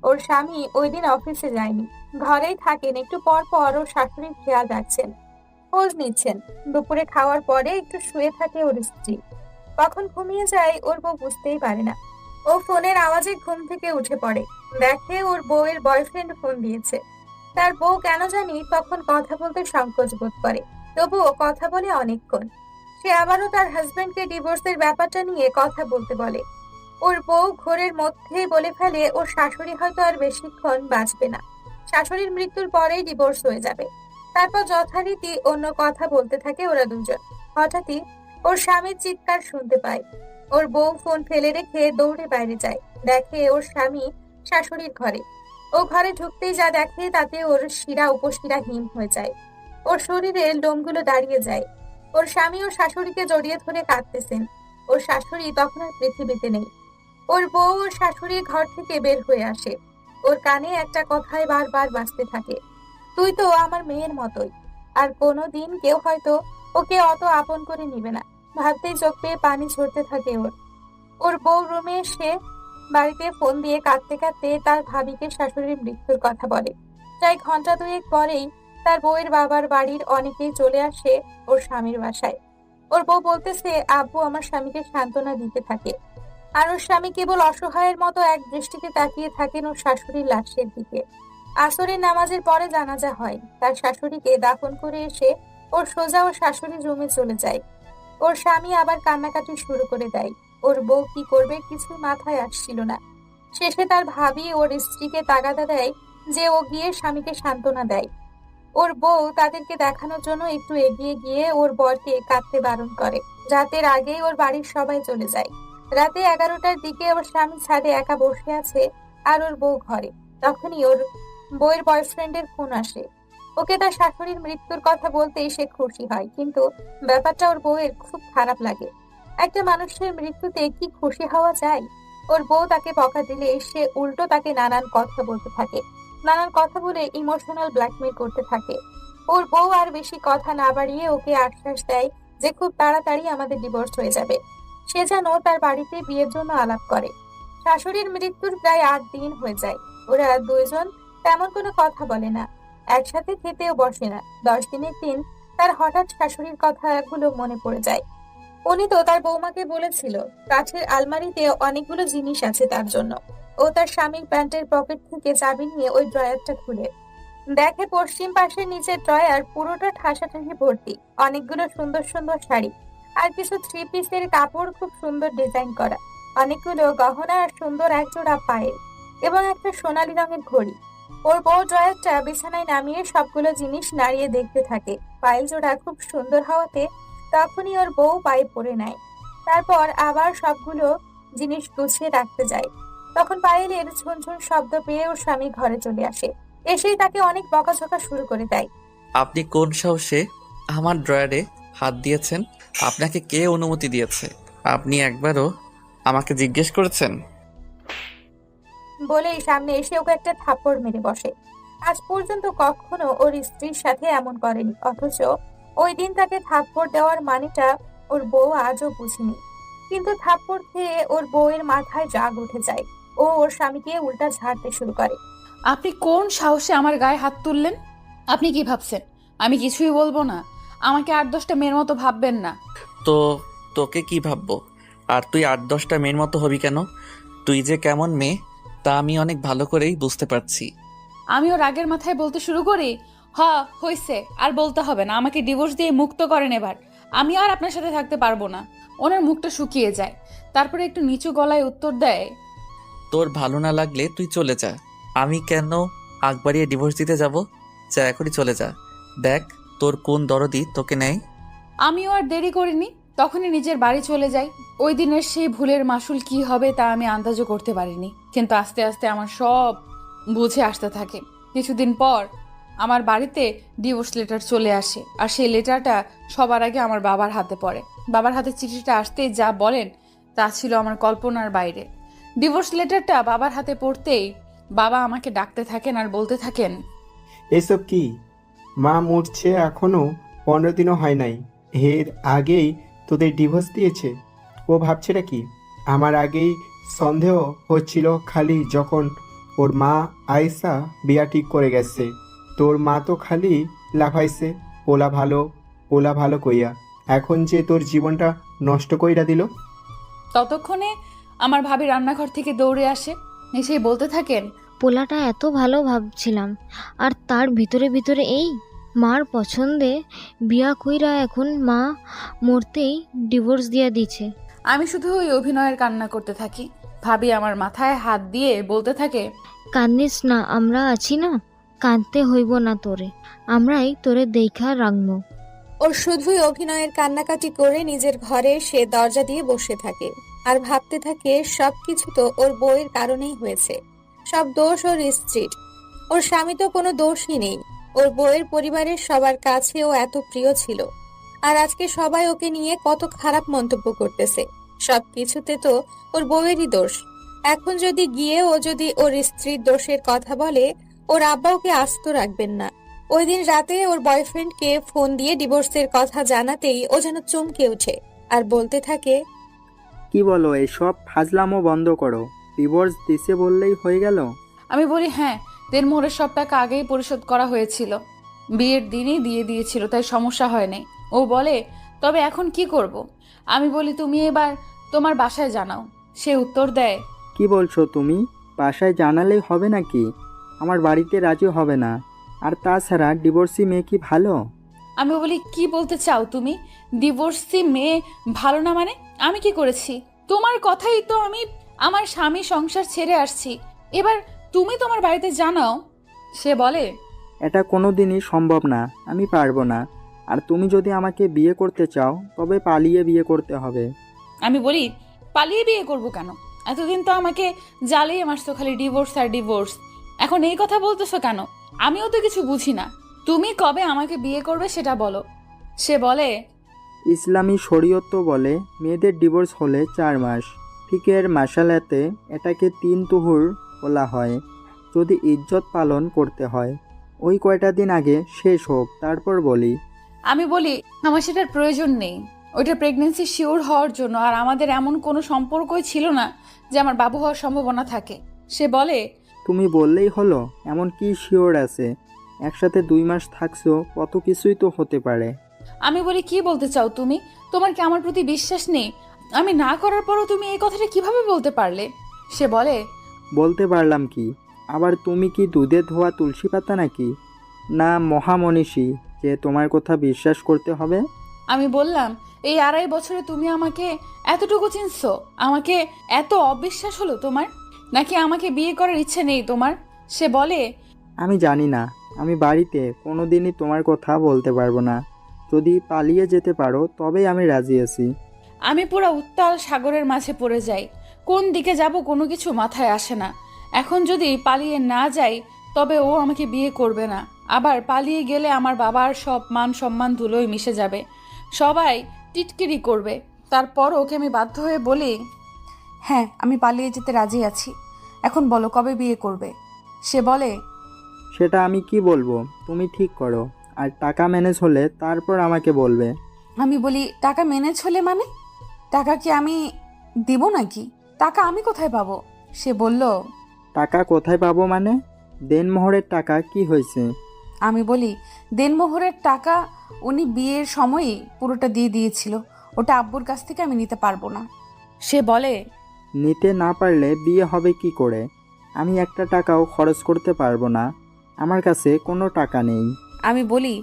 ওর স্বামী ওই দিন অফিসে যায়নি, ঘরেই থাকেন। একটু পর পর ওর শাশুড়ির খেয়াল রাখছেন, খোঁজ নিচ্ছেন। দুপুরে খাওয়ার পরে একটু শুয়ে থাকে ওর স্ত্রী। কখন ঘুমিয়ে যায় ওর বউ বুঝতেই পারে না। ও ফোনের আওয়াজে ঘুম থেকে উঠে পড়ে, দেখে ওর বউয়ের বয়ফ্রেন্ড ফোন দিয়েছে। তার বউ কেন জানি তখন কথা বলতে সংকোচ বোধ করে, তবুও কথা বলে অনেকক্ষণ। সে আবারও তার হাজবেন্ডকে ডিভোর্সের ব্যাপারটা নিয়ে কথা বলতে বলে। ওর বউ ঘোরের মধ্যেই বলে ফেলে ওর শাশুড়ি হয়তো আর বেশিক্ষণ বাঁচবে না, শাশুড়ির মৃত্যুর পরেই ডিভোর্স হয়ে যাবে। তারপর যথারীতি অন্য কথা বলতে থাকে ওরা দুজন। হঠাৎই ওর স্বামীর চিৎকার শুনতে পায়। ওর বউ ফোন ফেলে রেখে দৌড়ে বাইরে যায়, দেখে ওর স্বামী শাশুড়ির ঘরে। ও ঘরে ঢুকতেই যা দেখে তাতে ওর শিরা উপশিরা হিম হয়ে যায়, ওর শরীরের লোমগুলো দাঁড়িয়ে যায়। ওর স্বামী ওর শাশুড়িকে জড়িয়ে ধরে কাঁদতেছেন। ওর শাশুড়ি তখন আর পৃথিবীতে নেই। ওর বউ ওর শাশুড়ির ঘর থেকে বের হয়ে আসে। ওর কানে একটা কথাই বারবার বাজতে থাকে, তুই তো আমার মেয়ের মতোই, আর কোনোদিন কেউ হয়তো ওকে অত আপন করে নিবে না। ভাবতেই চোখ পেয়ে পানি ঝরতে থাকে ওর। ওর বউ রুমে এসে বাড়িতে ফোন দিয়ে কাঁদতে কাঁদতে তার ভাবিকে শাশুড়ির মৃত্যুর কথা বলে। প্রায় ঘন্টা দুয়েক পরেই তার বউয়ের বাবার বাড়ির অনেকেই চলে আসে ওর স্বামীর বাসায়। ওর বউ বলতেছে আব্বু আমার স্বামীকে সান্ত্বনা দিতে থাকে, আর ওর স্বামী কেবল অসহায়ের মতো এক দৃষ্টিতে তাকিয়ে থাকেন ওর শাশুড়ির লাশের দিকে। আসরের নামাজের পরে জানাজা হয়, তার শাশুড়িকে দাফন করে এসে ওর সোজা ওর শাশুড়ির রুমে চলে যায়। ওর স্বামী আবার কান্নাকাটি শুরু করে দেয়। ওর বউ কি করবে কিছু মাথায় আসছিল না। শেষে তার ভাবি ওর স্ত্রীকে তাগাদা দেয় যে ও গিয়ে স্বামীকে সান্ত্বনা দেয়। ওর বউ তাদেরকে দেখানোর জন্য একটু এগিয়ে গিয়ে ওর বরকে কাঁদতে বারণ করে। রাতের আগেই ওর বাড়ির সবাই চলে যায়। রাতে 11টার দিকে ওর স্বামী ছাদে একা বসে আছে আর ওর বউ ঘরে। তখনই ওর বউয়ের বয়ফ্রেন্ডের ফোন আসে। ওকে তার শাশুড়ির মৃত্যুর কথা বলতেই সে খুশি হয়, কিন্তু ব্যাপারটা ওর বউয়ের খুব খারাপ লাগে। একটা মানুষের মৃত্যুতে কি খুশি হওয়া যায়? ওর বউ তাকে বকা দিলে সে উল্টো তাকে নানান কথা বলতে থাকে, নানান কথা বলে ইমোশনাল ব্ল্যাকমেল করতে থাকে। ওর বউ আর বেশি কথা না বাড়িয়ে ওকে আশ্বাস দেয় যে খুব তাড়াতাড়ি আমাদের ডিভোর্স হয়ে যাবে। সে যেন তার বাড়িতে বিয়ের জন্য আলাপ করে। শাশুড়ির মৃত্যুর প্রায় 8 দিন হয়ে যায়। ওরা দুইজন তেমন কোনো কথা বলে না, একসাথে খেতেও বসে না। 10 দিনের দিন তার হঠাৎ শাশুড়ির কথাগুলো মনে পড়ে যায়। উনি তো তার বৌমাকে বলেছিল কাঠের আলমারিতে অনেকগুলো জিনিস আছে তার জন্য। ও তার স্বামীর প্যান্টের পকেট থেকে চাবি নিয়ে ওই ড্রয়ারটা খুলে দেখে পশ্চিম পাশের নিচের ড্রয়ার পুরোটা ঠাসাঠাসি ভর্তি, অনেকগুলো সুন্দর সুন্দর শাড়ি আর কিছু 3 পিসের কাপড় খুব সুন্দর ডিজাইন করা, অনেকগুলো গহনা আর সুন্দর একজোড়া পায়েল এবং একটা সোনালী রঙের ঘড়ি। ওর বউ ড্রয়ারটা বিছানায় নামিয়ে সবগুলো জিনিস নাড়িয়ে দেখতে থাকে। পায়েল জোড়া খুব সুন্দর হওয়াতে তখনই ওর বউ পায়ে পড়ে নেয়। তারপর আবার সবগুলো জিনিস গুছিয়ে রাখতে যায়। তখন পায়েলের ঝুনঝুন শব্দ পেয়ে ওর স্বামী ঘরে চলে আসে। এসেই তাকে অনেক বকাঝকা শুরু করে দেয়। আপনি কোন সাহসে আমার ড্রয়ারে হাত দিয়েছেন? আপনাকে কে অনুমতি দিয়েছে? আপনি একবারও আমাকে জিজ্ঞেস করেছেন? বলেই সামনে এসে ওকে একটা থাপ্পড় মেরে বসে। আজ পর্যন্ত কখনো ওর স্ত্রীর সাথে এমন করেনি, অথচ ওই দিন তাকে থাপ্পড় দেওয়ার মানেটা ওর বউ আজও বুঝেনি। কিন্তু থাপ্পড় খেয়ে ওর বউয়ের মাথায় রাগ উঠে যায়। ও ওর স্বামীকে উল্টা ঝাড়তে শুরু করে। আপনি কোন সাহসে আমার গায়ে হাত তুললেন? আপনি কি ভাবছেন আমি কিছুই বলবো না? আমাকে 8-10টা মেয়ের মতো ভাববেন না। তো তোকে কি ভাববো? আর তুই 8-10টা মেয়ের মতো হবি কেন? তুই যে কেমন মেয়ে তা আমি অনেক ভালো করেই বুঝতে পারছি। আমিও রাগের মাথায় বলতে শুরু করি, হয়েছে, আর বলতে হবে না, আমাকে ডিভোর্স দিয়ে মুক্ত করেন এবার। আমি আর আপনার সাথে থাকতে পারবো না। ওনার মুখটা শুকিয়ে যায়, তারপরে একটু নিচু গলায় উত্তর দেয়, তোর ভালো না লাগলে তুই চলে যা। আমি কেন আগ বাড়িয়ে ডিভোর্স দিতে যাব? যা, এখনই চলে যা। দেখ তোর কোন দরদি তোকে নেয়। আমিও আর দেরি করিনি, তখনই নিজের বাড়ি চলে যাই। ওই দিনের সেই ভুলের মাসুল কি হবে তা আমি আন্দাজও করতে পারিনি, কিন্তু আস্তে আস্তে আমার সব বুঝে আসতে থাকে। কিছুদিন পর আমার বাড়িতে ডিভোর্স লেটার চলে আসে, আর সেই লেটারটা সবার আগে আমার বাবার হাতে পড়ে। বাবার হাতে চিঠিটা আসতেই যা বলেন তা ছিল আমার কল্পনার বাইরে। ডিভোর্স লেটারটা বাবার হাতে পড়তেই বাবা আমাকে ডাকতে থাকেন আর বলতে থাকেন, এসব কি? মা মরছে এখনো 15 দিনও হয় নাই, এর আগেই তোদের ডিভোর্স দিয়েছে? ও ভাবছেটা কি? আমার আগেই সন্দেহ হচ্ছিল, খালি যখন ওর মা আয়েশা বিয়া ঠিক করে গেছে। তোর মা তো খালি লাফাইছে পোলা ভালো কইয়া, এখন যে তোর জীবনটা নষ্ট কইরা দিল। ততক্ষণে আমার ভাবি রান্নাঘর থেকে দৌড়ে আসে, এসেই বলতে থাকেন, পোলাটা এত ভালো ভাবছিলাম, আর তার ভিতরে ভিতরে এই মার পছন্দে বিয়া কইরা এখন মা মরতেই ডিভোর্স দিয়া দিছে। আমি শুধু ওই অভিনয়ের কান্না করতে থাকি। ভাবি আমার মাথায় হাত দিয়ে বলতে থাকে, কান্দিস না, আমরা আছি না, কাঁদতে হইব না তোরে, আমরাই তোরে দেখা রাখবো। ওর শুধুই অভিনয়ের কান্নাকাটি করে নিজের ঘরে সে দরজা দিয়ে বসে থাকে আর ভাবতে থাকে সবকিছু তো ওর বউয়ের কারণেই হয়েছে। সব দোষ ওর স্ত্রীর, ওর স্বামী তো কোনো দোষই নেই। ওর বউয়ের পরিবারের সবার কাছে ও এত প্রিয় ছিল, আর আজকে সবাই ওকে নিয়ে কত খারাপ মন্তব্য করতেছে। সবকিছুতে তো ওর বউয়েরই দোষ। এখন যদি গিয়ে ও যদি ওর স্ত্রীর দোষের কথা বলে, ওর আব্বা ওকে আস্ত রাখবেন না। ওই দিন রাতে ওর বয়ফ্রেন্ডকে ফোন দিয়ে ডিভোর্সের কথা জানাতেই ও যেন চমকে ওঠে আর বলতে থাকে, কি বলো, এসব ফাজলামো বন্ধ করো, ডিভোর্স দিছে বললেই হয়ে গেল? আমি বলি হ্যাঁ, দেনমোহরের সব টাকা আগেই পরিশোধ করা হয়েছিল, বিয়ের দিনই দিয়ে দিয়েছিল, তাই সমস্যা হয় নাই। ও বলে, তবে এখন কি করব? আমি বলি, তুমি এবার তোমার বাসায় জানাও। সে উত্তর দেয়, কি বলছো তুমি? বাসায় জানালেই হবে নাকি? আমার বাড়িতে রাজি হবে না। আর তাছাড়া ডিভোর্সি মেয়ে কি ভালো? আমি বলি, কি বলতে চাও তুমি? ডিভোর্সি মেয়ে ভালো না মানে? আমি কি করেছি? তোমার কথাই তো আমি আমার স্বামী সংসার ছেড়ে আসছি, এবার তুমি তোমার বাড়িতে জানাও। সে বলে, এটা কোনো দিনই সম্ভব না, আমি পারবো না। আর তুমি যদি আমাকে বিয়ে করতে চাও তবে পালিয়ে বিয়ে করতে হবে। আমি বলি, পালিয়ে বিয়ে করব কেন? এতদিন তো আমাকে জ্বালিয়ে মারছো খালি ডিভোর্স আর ডিভোর্স, এখন এই কথা বলতেছো কেন? আমিও তো কিছু বুঝি না, তুমি কবে আমাকে বিয়ে করবে সেটা বলো। সে বলে, ইসলামী শরীয়ত তো বলে মেয়েদের ডিভোর্স হলে 4 মাস। ফিকের মাসালাতে এটাকে 3 তুহুর বলা হয়, যদি ইজ্জত পালন করতে হয়। ওই কয়টা দিন আগে শেষ হোক, তারপর বলি। আমি বলি, আমার সেটার প্রয়োজন নেই, ওইটা প্রেগনেন্সি শিওর হওয়ার জন্য, আর আমাদের এমন কোনো সম্পর্কই ছিল না যে আমার বাবু হওয়ার সম্ভাবনা থাকে। সে বলে, তুমি বললেই হলো, এমন কি শিওর আছে? একসাথে 2 মাস থাকছো, কত কিছুই তো হতে পারে। আমি বলি, কি বলতে চাও তুমি? তোমার কি আমার প্রতি বিশ্বাস নেই? আমি না করার পরও তুমি এই কথাটা কিভাবে বলতে পারলে? সে বলে, বলতে পারলাম কি? আবার তুমি কি দুধে ধোয়া তুলসী পাতা নাকি? না মহামনীষী যে তোমার কথা বিশ্বাস করতে হবে? আমি বললাম, এই 2.5 বছরে তুমি আমাকে এতটুকু চিনছো? আমাকে এত অবিশ্বাস হলো তোমার? নাকি আমাকে বিয়ে করার ইচ্ছে নেই তোমার? সে বলে, আমি জানি না, আমি বাড়িতে কোনো দিনই তোমার কথা বলতে পারবো না। যদি পালিয়ে যেতে পারো তবেই আমি রাজি আছি। আমি পুরো উত্তাল সাগরের মাঝে পড়ে যাই, কোন দিকে যাব কোনো কিছু মাথায় আসে না। এখন যদি পালিয়ে না যাই তবে ও আমাকে বিয়ে করবে না, আবার পালিয়ে গেলে আমার বাবার সব মান সম্মান ধুলোয় মিশে যাবে, সবাই টিটকিরি করবে। তারপর ওকে আমি বাধ্য হয়ে বলি, হ্যাঁ আমি পালিয়ে যেতে রাজি আছি, এখন বলো কবে বিয়ে করবে? সে বলে, সেটা আমি কি বলবো, তুমি ঠিক করো। আর টাকা ম্যানেজ হলে তারপর আমাকে বলবে। আমি বলি, টাকা ম্যানেজ হলে মানে? টাকা কি আমি দিব নাকি? টাকা আমি কোথায় পাবো? সে বলল, টাকা কোথায় পাবো মানে? দেনমোহরের টাকা কি হয়েছে? আমি বলি, দেনমোহরের টাকা উনি বিয়ের সময়ই পুরোটা দিয়ে দিয়েছিল, ওটা আব্বুর কাছ থেকে আমি নিতে পারবো না। সে বলে, নিতে না পারলে বিয়ে হবে কি করে? আমি একটা টাকাও খরচ করতে পারবো না, আমার কাছে কোনো টাকা নেই। আমি বলি,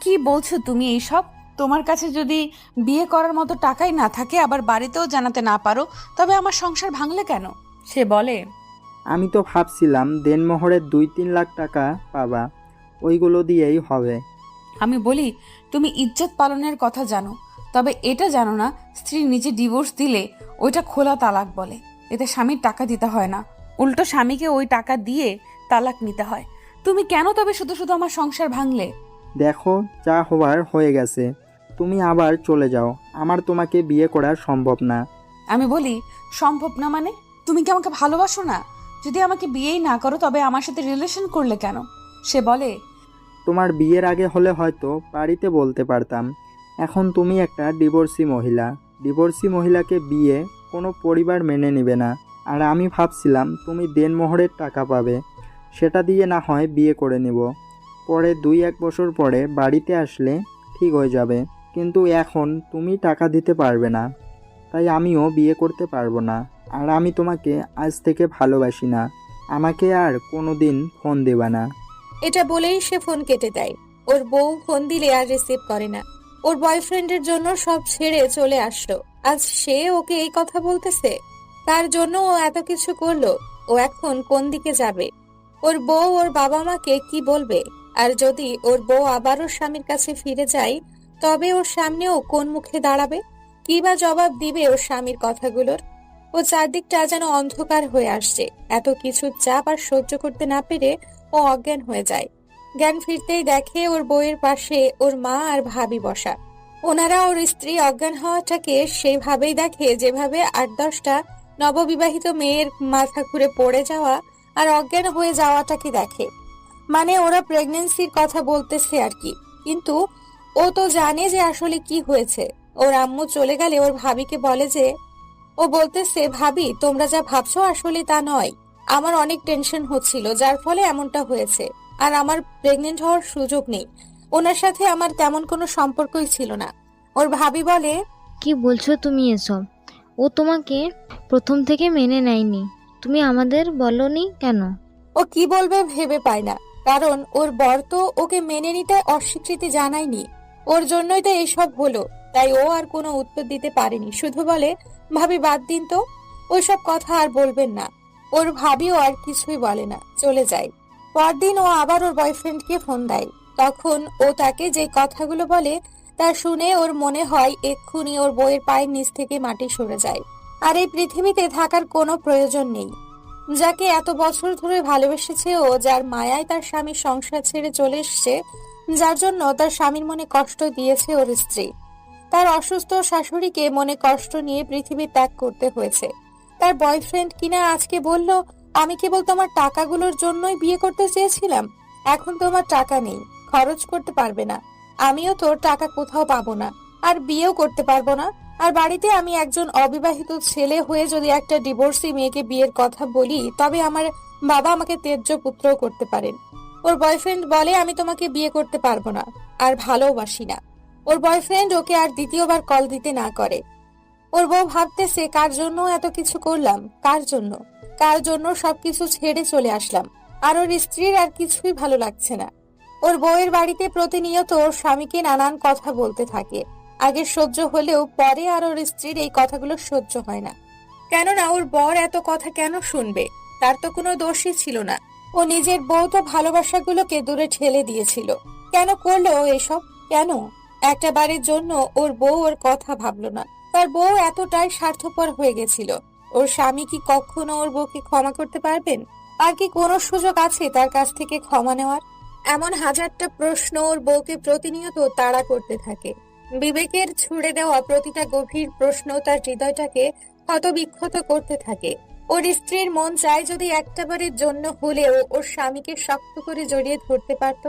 কি বলছো তুমি এইসব? তোমার কাছে যদি বিয়ে করার মতো টাকাই না থাকে, আবার বাড়িতেও জানাতে না পারো, তবে আমার সংসার ভাঙলে কেন? সে বলে, আমি তো ভাবছিলাম দেনমোহরের 2-3 লাখ টাকা পাবা, ওইগুলো দিয়েই হবে। আমি বলি, তুমি ইজ্জত পালনের কথা জানো, তবে এটা জানো না স্ত্রী নিজে ডিভোর্স দিলে ওইটা খোলা তালাক বলে। এতে স্বামীর টাকা দিতে হয় না, উল্টো স্বামীকে ওই টাকা দিয়ে তালাক নিতে হয়। তুমি কেন তবে শুধু শুধু আমার সংসার ভাঙলে? দেখো, যা হওয়ার হয়ে গেছে, তুমি আবার চলে যাও, আমার তোমাকে বিয়ে করা সম্ভব না। আমি বলি, সম্ভব না মানে? তুমি কি আমাকে ভালোবাসো না? যদি আমাকে বিয়েই না করো তবে আমার সাথে রিলেশন করলে কেন? সে বলে, তোমার বিয়ের আগে হলে হয়তো বাড়িতে বলতে পারতাম। এখন তুমি একটা ডিভোর্সি মহিলা, ডিভোর্সি মহিলাকে বিয়ে কোনো পরিবার মেনে নেবে না। আর আমি ভাবছিলাম তুমি দেনমোহরের টাকা পাবে, সেটা দিয়ে না হয় বিয়ে করে নেব। পরে 2-1 বছর পরে বাড়িতে আসলে ঠিক হয়ে যাবে। কিন্তু এখন তুমি টাকা দিতে পারবে না, তাই আমিও বিয়ে করতে পারবো না। আর আমি তোমাকে আজ থেকে ভালোবাসি না। আমাকে আর কোনো দিন ফোন দেবা না। এটা বলেই সে ফোন কেটে দেয়। ওর বউ ফোন দিলে আর রিসিভ করে না। ওর বয়ফ্রেন্ডের জন্য সব ছেড়ে চলে আসলো, আজ সে ওকে এই কথা বলতেছে। তার জন্য ও এত কিছু করলো, ও এখন কোন দিকে যাবে? ওর বউ ওর বাবা মাকে কি বলবে? আর যদি ওর বউ আবার ওর স্বামীর কাছে ফিরে যায়, তবে ওর সামনেও কোন মুখে দাঁড়াবে? কি বা জবাব দিবে ওর স্বামীর কথাগুলোর? ও চারদিকটা যেন অন্ধকার হয়ে আসছে। এত কিছু চাপ আর সহ্য করতে না পেরে ও অজ্ঞান হয়ে যায়। জ্ঞান ফিরতেই দেখে ওর বউয়ের পাশে ওর মা আর ভাবি বসা। ওনারা ওর স্ত্রী অজ্ঞান হওয়াটাকে সেইভাবেই দেখে যেভাবে 8-10টা নববিবাহিত মেয়ের মাথা ঘুরে পড়ে যাওয়া আর অজ্ঞান হয়ে যাওয়াটাকে দেখে। মানে ওরা প্রেগন্যান্সির কথা বলতেছে আর কি। কিন্তু ও তো জানে যে আসলে কি হয়েছে। ওর আম্মু চলে গেলে ওর ভাবিকে বলে যে, ও বলতেছে, ভাবি তোমরা যা ভাবছো আসলে তা নয়। আমার অনেক টেনশন হচ্ছিল, যার ফলে এমনটা হয়েছে। আর আমার প্রেগনেন্ট হওয়ার সুযোগ নেই। ওনার সাথে আমার তেমন কোনো সম্পর্কই ছিল না। ওর ভাবি বলে, কি বলছো তুমি এসব? ও তোমাকে প্রথম থেকে মেনে নেয়নি, তুমি আমাদের বলনি কেন? ও কি বলবে ভেবে পায় না, কারণ ওর বর তো ওকে মেনে নিতে অস্বীকৃতি জানায়নি। ওর জন্যই তো এইসব হলো। তাই ও আর কোনো উত্তর দিতে পারেনি, শুধু বলে, ভাবি বাদ দিন তো, ওইসব কথা আর বলবেন না। ওর ভাবিও আর কিছুই বলে না, চলে যায়। পরদিন ও আবার ওর বয়ফ্রেন্ডকে ফোন দেয়। তখন ও তাকে যে কথাগুলো বলে তা শুনে ওর মনে হয় এক্ষুনি ওর বউয়ের পায়ের নিচ থেকে মাটি সরে যায়। আর এই পৃথিবীতে থাকার কোনো প্রয়োজন নেই। যাকে এত বছর ধরে ভালোবেসেছে ও, যার মায়ায় তার স্বামীর সংসার ছেড়ে চলে এসছে, যার জন্য তার স্বামীর মনে কষ্ট দিয়েছে ওর স্ত্রী, তার অসুস্থ শাশুড়িকে মনে কষ্ট নিয়ে পৃথিবী ত্যাগ করতে হয়েছে। তার বয়ফ্রেন্ড কিনা আজকে বলল, আমি কেবল তোমার টাকাগুলোর জন্যই বিয়ে করতে চেয়েছিলাম। এখন তোমার টাকা নেই, খরচ করতে পারবে না। আমিও তোর টাকা কোথাও পাবো না, আর বিয়েও করতে পারবো না। আর বাড়িতে আমি একজন অবিবাহিত ছেলে হয়ে যদি একটা ডিভোর্সি মেয়েকে বিয়ের কথা বলি, তবে আমার বাবা আমাকে ত্যায্য পুত্রও করতে পারেন। ওর বয়ফ্রেন্ড বলে, আমি তোমাকে বিয়ে করতে পারবো না, আর ভালোবাসি না। ওর বয়ফ্রেন্ড ওকে আর দ্বিতীয়বার কল দিতে না করে। ওর বউ ভাবতেছে, কার জন্য এত কিছু করলাম, কার জন্য সবকিছু ছেড়ে চলে আসলাম। আর ওর স্ত্রীর আর কিছুই ভালো লাগছে না। ওর বউয়ের বাড়িতে প্রতিনিয়ত ওর স্বামীকে নানান কথা বলতে থাকে। আগে সহ্য হলেও পরে আর ওর স্ত্রীর এই কথাগুলো সহ্য হয় না। কেননা ওর বর এত কথা কেন শুনবে? তার তো কোনো দোষই ছিল না। ও নিজের বউ তো ভালোবাসাগুলোকে দূরে ঠেলে দিয়েছিল। কেন করলো ও এসব? কেন? একটা বারের জন্য ওর বউ ওর কথা ভাবলো না। তার বউ এতটাই স্বার্থপর হয়ে গেছিল। ওর স্বামী কি কখনো ওর বউকে ক্ষমা করতে পারবেন? আর কি কোনো সুযোগ আছে তার কাছ থেকে ক্ষমা নেওয়ার? এমন হাজারটা প্রশ্ন ওর বউকে প্রতিনিয়ত তাড়া করতে থাকে। বিবেকের ছুড়ে দেওয়া প্রতিটা গভীর প্রশ্ন তার হৃদয়টাকে ক্ষতবিক্ষত করতে থাকে। ওর স্ত্রীর মন চায় যদি একটাবারের জন্য হলেও ওর স্বামীকে শক্ত করে জড়িয়ে ধরতে পারত,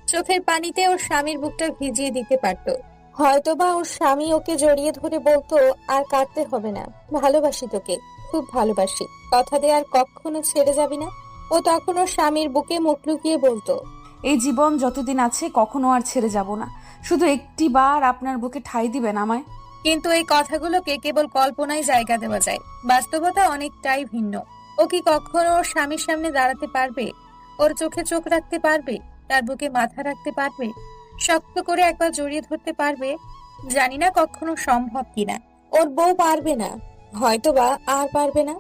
চোখের পানিতে ওর স্বামীর বুকটা ভিজিয়ে দিতে পারত। হয়তোবা ওর স্বামী ওকে জড়িয়ে ধরে বলতো, আর কাঁদতে হবে না, ভালোবাসি তোকে, খুব ভালোবাসি, কথা দে আর কখনো ছেড়ে যাবি না। ও তখন ওর স্বামীর বুকে মুখ লুকিয়ে বলতো, এই জীবন যতদিন আছে কখনো আর ছেড়ে যাব না, শুধু একটি বার আপনার বুকে ঠাঁই দিবেন আমায়। কিন্তু এই কথাগুলোকে কেবল কল্পনায় জায়গা দেওয়া যায়, বাস্তবতা অনেকটাই ভিন্ন। ও কি কখনো ওর স্বামীর সামনে দাঁড়াতে পারবে? ওর চোখে চোখ রাখতে পারবে? তার বুকে মাথা রাখতে পারবে? শক্ত করে একবার জড়িয়ে ধরতে পারবে? জানি না কখনো সম্ভব কিনা। ওর বউ পারবে না, হয়তোবা আর পারবে না।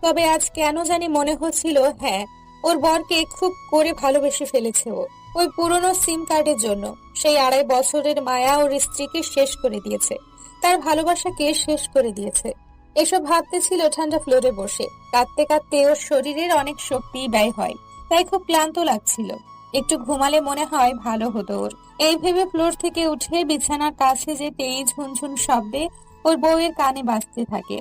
তবে আজ কেন জানি মনে হচ্ছিল, হ্যাঁ, ওর বরকে খুব করে ভালোবেসে ফেলেছে ও। ওই পুরনো সিম কার্ডের জন্য সেই 2.5 বছরের মায়া ওর স্ত্রীকে শেষ করে দিয়েছে, তার ভালোবাসাকে শেষ করে দিয়েছে। এসব ভাবতেছিল ঠান্ডা ফ্লোরে বসে। কাঁদতে কাঁদতে ওর শরীরের অনেক শক্তি ব্যয় হয়, তাই খুব ক্লান্ত লাগছিল। একটু ঘুমালে মনে হয় ভালো হতো ওর। এই ভেবে ফ্লোর থেকে উঠে বিছানার কাছে যেতেই ঝুনঝুন শব্দে ওর বউয়ের কানে বাজতে থাকে।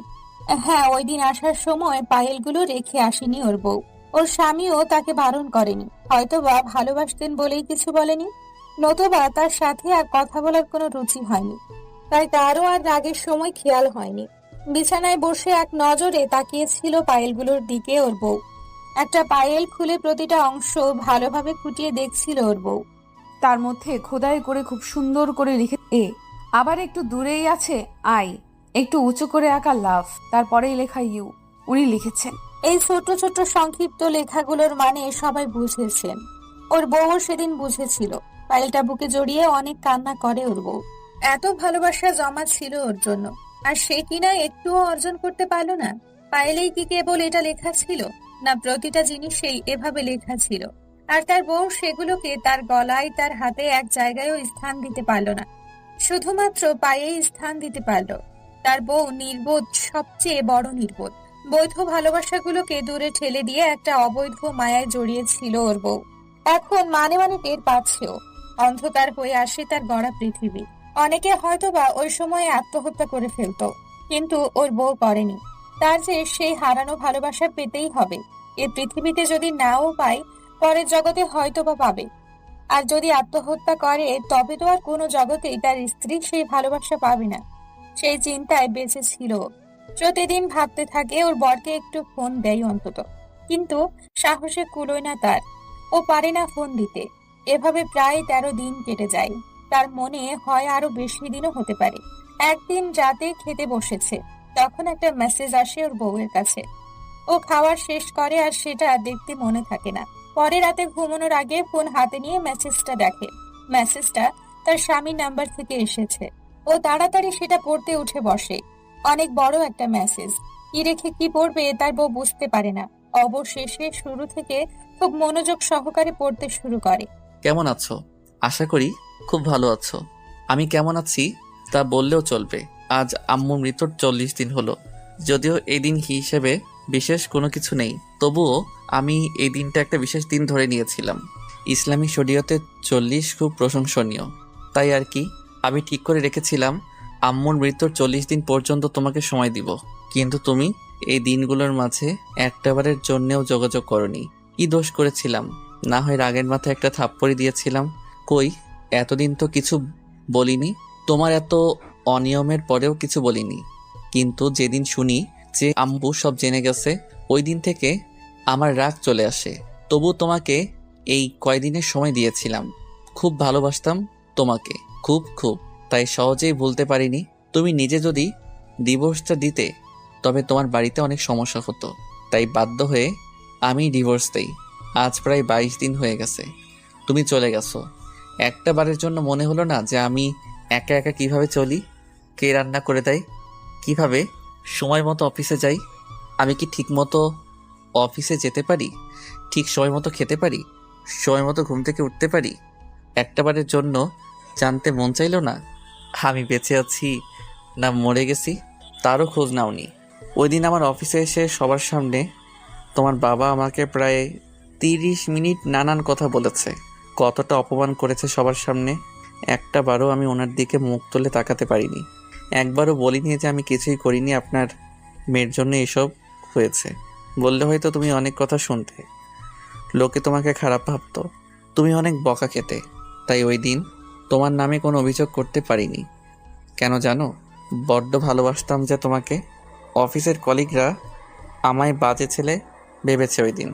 হ্যাঁ, ওই দিন আসার সময় পায়েলগুলো রেখে আসেনি ওর বউ। ওর স্বামীও তাকে বারণ করেনি, হয়তোবা ভালোবাসতেন বলেই কিছু বলেনি, নতুবা তার সাথে আর কথা বলার কোনো রুচি হয়নি, তাই তারও আর রাগের সময় খেয়াল হয়নি। বিছানায় বসে এক নজরে তাকিয়েছিল পায়েলগুলোর দিকে ওর বউ। একটা পায়েল খুলে প্রতিটা অংশ ভালোভাবে খুঁটিয়ে দেখছিল ওর বউ। তার মধ্যে খোদাই করে খুব সুন্দর করে লিখে এ, আবার একটু দূরেই আছে আই, একটু উঁচু করে আঁকা লাভ, তারপরেই লেখা ইউ। উনি লিখেছেন। এই ছোট ছোট সংক্ষিপ্ত লেখাগুলোর মানে সবাই বুঝেছেন। ওর বউও সেদিন বুঝেছিল। পায়েলটা বুকে জড়িয়ে অনেক কান্না করে ওর বউ। এত ভালোবাসা জমা ছিল ওর জন্য, আর সে কিনা একটুও অর্জন করতে পারলো না। পায়েলেই কি কেবল এটা লেখা ছিল, না প্রতিটা জিনিসেই এভাবে লেখা ছিল? আর তার বউ সেগুলোকে তার গলায়, তার হাতে এক জায়গায়ও স্থান দিতে পারলো না, শুধুমাত্র পায়েই স্থান দিতে পারলো। তার বউ নির্বোধ, সবচেয়ে বড় নির্বোধ। বৈধ ভালোবাসাগুলোকে দূরে ঠেলে দিয়ে একটা অবৈধ মায়ায় জড়িয়েছিল ওর বউ। এখন মানে মানে টের পাচ্ছেও, অন্ধকার হয়ে আসে তার গড়া পৃথিবী। অনেকে হয়তোবা ওই সময়ে আত্মহত্যা করে ফেলতো, কিন্তু ওর বউ করেনি। তার যে সেই হারানো ভালোবাসা পেতেই হবে। এই পৃথিবীতে যদি নাও পায়, পরের জগতে হয়তোবা পাবে। আর যদি আত্মহত্যা করে, তবে তো আর কোনো জগতেই তার স্ত্রী সেই ভালোবাসা পাবে না। সেই চিন্তায় বেঁচে ছিল। প্রতিদিন ভাবতে থাকে ওর বরকে একটু ফোন দেয় অন্তত, কিন্তু সাহসে কুলোয় না তার। ও পারে না ফোন দিতে। এভাবে প্রায় 13 দিন কেটে যায়। তার মনে হয় আরো বেশি দিনও হতে পারে। একদিন রাতে খেতে বসেছে, তখন একটা মেসেজ আসে ওর বউয়ের কাছে। ও খাওয়া শেষ করে আর সেটা দেখতে মনে থাকে না। পরে রাতে ঘুমানোর আগে ফোন হাতে নিয়ে মেসেজটা দেখে। মেসেজটা তার স্বামীর নাম্বার থেকে এসেছে। ও তাড়াতাড়ি সেটা পড়তে উঠে বসে। অনেক বড় একটা মেসেজ। কি রেখে কি পড়বে তার বউ বুঝতে পারে না। অবশেষে শুরু থেকে খুব মনোযোগ সহকারে পড়তে শুরু করে। কেমন আছো? আশা করি খুব ভালো আছো। আমি কেমন আছি তা বললেও চলবে। আজ আম্মুর মৃত্যুর 40 দিন হলো। যদিও এই দিন হিসেবে বিশেষ কোনো কিছু নেই, তবুও আমি এই দিনটা একটা বিশেষ দিন ধরে নিয়েছিলাম। ইসলামী শরীয়তে 40 খুব প্রশংসনীয়, তাই আর কি। আমি ঠিক করে রেখেছিলাম আম্মুর মৃত্যুর 40 দিন পর্যন্ত তোমাকে সময় দিব, কিন্তু তুমি এই দিনগুলোর মাঝে একটাবারের জন্যেও যোগাযোগ করনি। কি দোষ করেছিলাম? না হয় রাগের মাথায় একটা থাপ্পড়ি দিয়েছিলাম। কই, এতদিন তো কিছু বলিনি। তোমার এত অনিয়মের পরেও কিছু বলিনি, কিন্তু যেদিন শুনি যে আম্মু সব জেনে গেছে, ওই দিন থেকে আমার রাগ চলে আসে। তবু তোমাকে এই কয়দিনের সময় দিয়েছিলাম। খুব ভালোবাসতাম তোমাকে, খুব খুব, তাই সহজেই ভুলতে পারিনি। তুমি নিজে যদি ডিভোর্সটা দিতে, তবে তোমার বাড়িতে অনেক সমস্যা হতো, তাই বাধ্য হয়ে আমি ডিভোর্স দেই। আজ প্রায় 22 দিন হয়ে গেছে তুমি চলে গেছো। একটা বারের জন্য মনে হলো না যে আমি একা একা কিভাবে চলি, কে রান্না করে দেয়, কিভাবে সময় মতো অফিসে যাই, আমি কি ঠিক মতো অফিসে যেতে পারি, ঠিক সময় মতো খেতে পারি, সময় মতো ঘুম থেকে উঠতে পারি? একটা বারের জন্য জানতে মন চাইলো না আমি বেঁচে আছি না মরে গেছি? তারও খোঁজ নাওনি। ওই দিন আমার অফিসে এসে সবার সামনে তোমার বাবা আমাকে প্রায় 30 মিনিট নানান কথা বলেছে। কতটা অপমান করেছে সবার সামনে। একটা বারও আমি ওনার দিকে মুখ তুলে তাকাতে পারিনি। একবারও বলিনি যে আমি কিছুই করিনি, আপনার মেয়ের জন্য এসব হয়েছে। বললে হয়তো তুমি অনেক কথা শুনতে, লোকে তোমাকে খারাপ ভাবতো, তুমি অনেক বকা খেতে। তাই ওই দিন তোমার নামে কোনো অভিযোগ করতে পারিনি। কেন জানো? বড্ড ভালোবাসতাম যে তোমাকে। অফিসের কলিগরা আমায় বাজে ছেলে ভেবেছে ওই দিন,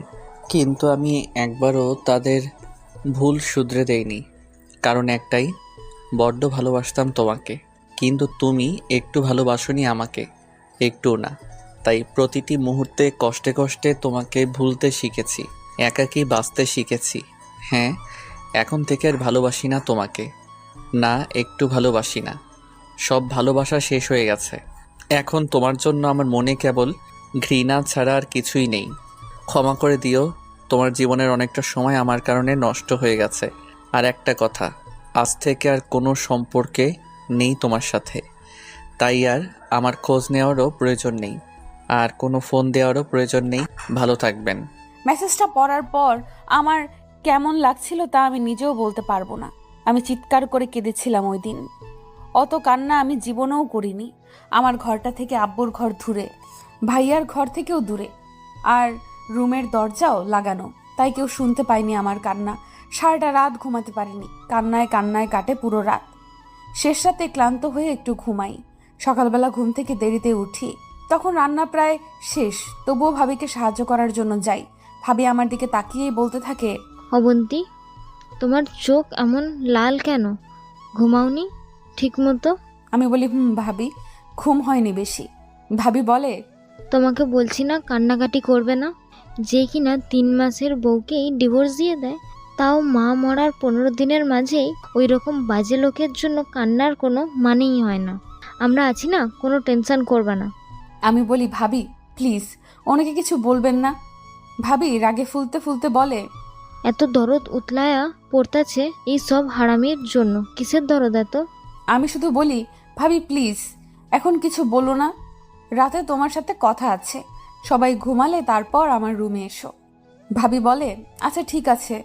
কিন্তু আমি একবারও তাদের ভুল শুধরে দেইনি। কারণ একটাই, বড্ড ভালোবাসতাম তোমাকে, কিন্তু তুমি একটু ভালোবাসোনি আমাকে, একটু না। তাই প্রতিটি মুহূর্তে কষ্টে কষ্টে তোমাকে ভুলতে শিখেছি, একাকী বাঁচতে শিখেছি। হ্যাঁ, এখন থেকে আর ভালোবাসি না তোমাকে, না একটু ভালোবাসি না। সব ভালোবাসা শেষ হয়ে গেছে। এখন তোমার জন্য আমার মনে কেবল ঘৃণা ছাড়া আর কিছুই নেই। ক্ষমা করে দিও, তোমার জীবনের অনেকটা সময় আমার কারণে নষ্ট হয়ে গেছে। আর একটা কথা, আজ থেকে আর কোনো সম্পর্কে নেই তোমার সাথে, তাই আর আমার খোঁজ নেওয়ারও প্রয়োজন নেই, আর কোনো ফোন দেওয়ারও প্রয়োজন নেই। ভালো থাকবেন। মেসেজটা পড়ার পর আমার কেমন লাগছিল তা আমি নিজেও বলতে পারবো না। আমি চিৎকার করে কেঁদেছিলাম ওই দিন। অত কান্না আমি জীবনেও করিনি। আমার ঘরটা থেকে আব্বুর ঘর দূরে, ভাইয়ার ঘর থেকেও দূরে, আর রুমের দরজাও লাগানো, তাই কেউ শুনতে পায়নি আমার কান্না। সারাটা রাত ঘুমাতে পারিনি, কান্নায় কান্নায় কাটে পুরো রাত। শেষ রাতে ক্লান্ত হয়ে একটু ঘুমাই। সকালবেলা ঘুম থেকে দেরিতে উঠি, তখন রান্না প্রায় শেষ, তবুও ভাবিকে সাহায্য করার জন্য যাই। ভাবি আমার দিকে তাকিয়েই বলতে থাকে, অবন্তী, তোমার চোখ এমন লাল কেন? ঘুমাওনি ঠিক মতো? আমি বলি ভাবি, ঘুম হয়নি বেশি। ভাবি বলে, তোমাকে বলছি না কান্নাকাটি করবে না? যে কিনা 3 মাসের বউকেই ডিভোর্স দিয়ে দেয়, তাও মা মরার 15 দিনের মাঝেই ওই রকম বাজে লোকের জন্য কান্নার কোনো মানেই হয় না। আমরা আছি না, কোনো টেনশন করবে না। আমি বলি ভাবি প্লিজ ওনাকে কিছু বলবেন না। ভাবি রাগে ফুলতে ফুলতে বলে, এত দরদ উতলায়া পড়তাছে এই সব হারামির জন্য। কিসের দরদ এত? আমি শুধু বলি ভাবি প্লিজ এখন কিছু বলো না, রাতে তোমার সাথে কথা আছে, সবাই ঘুমালে তারপর আমার রুমে এসো। ভাবি বলে, আচ্ছা ঠিক আছে,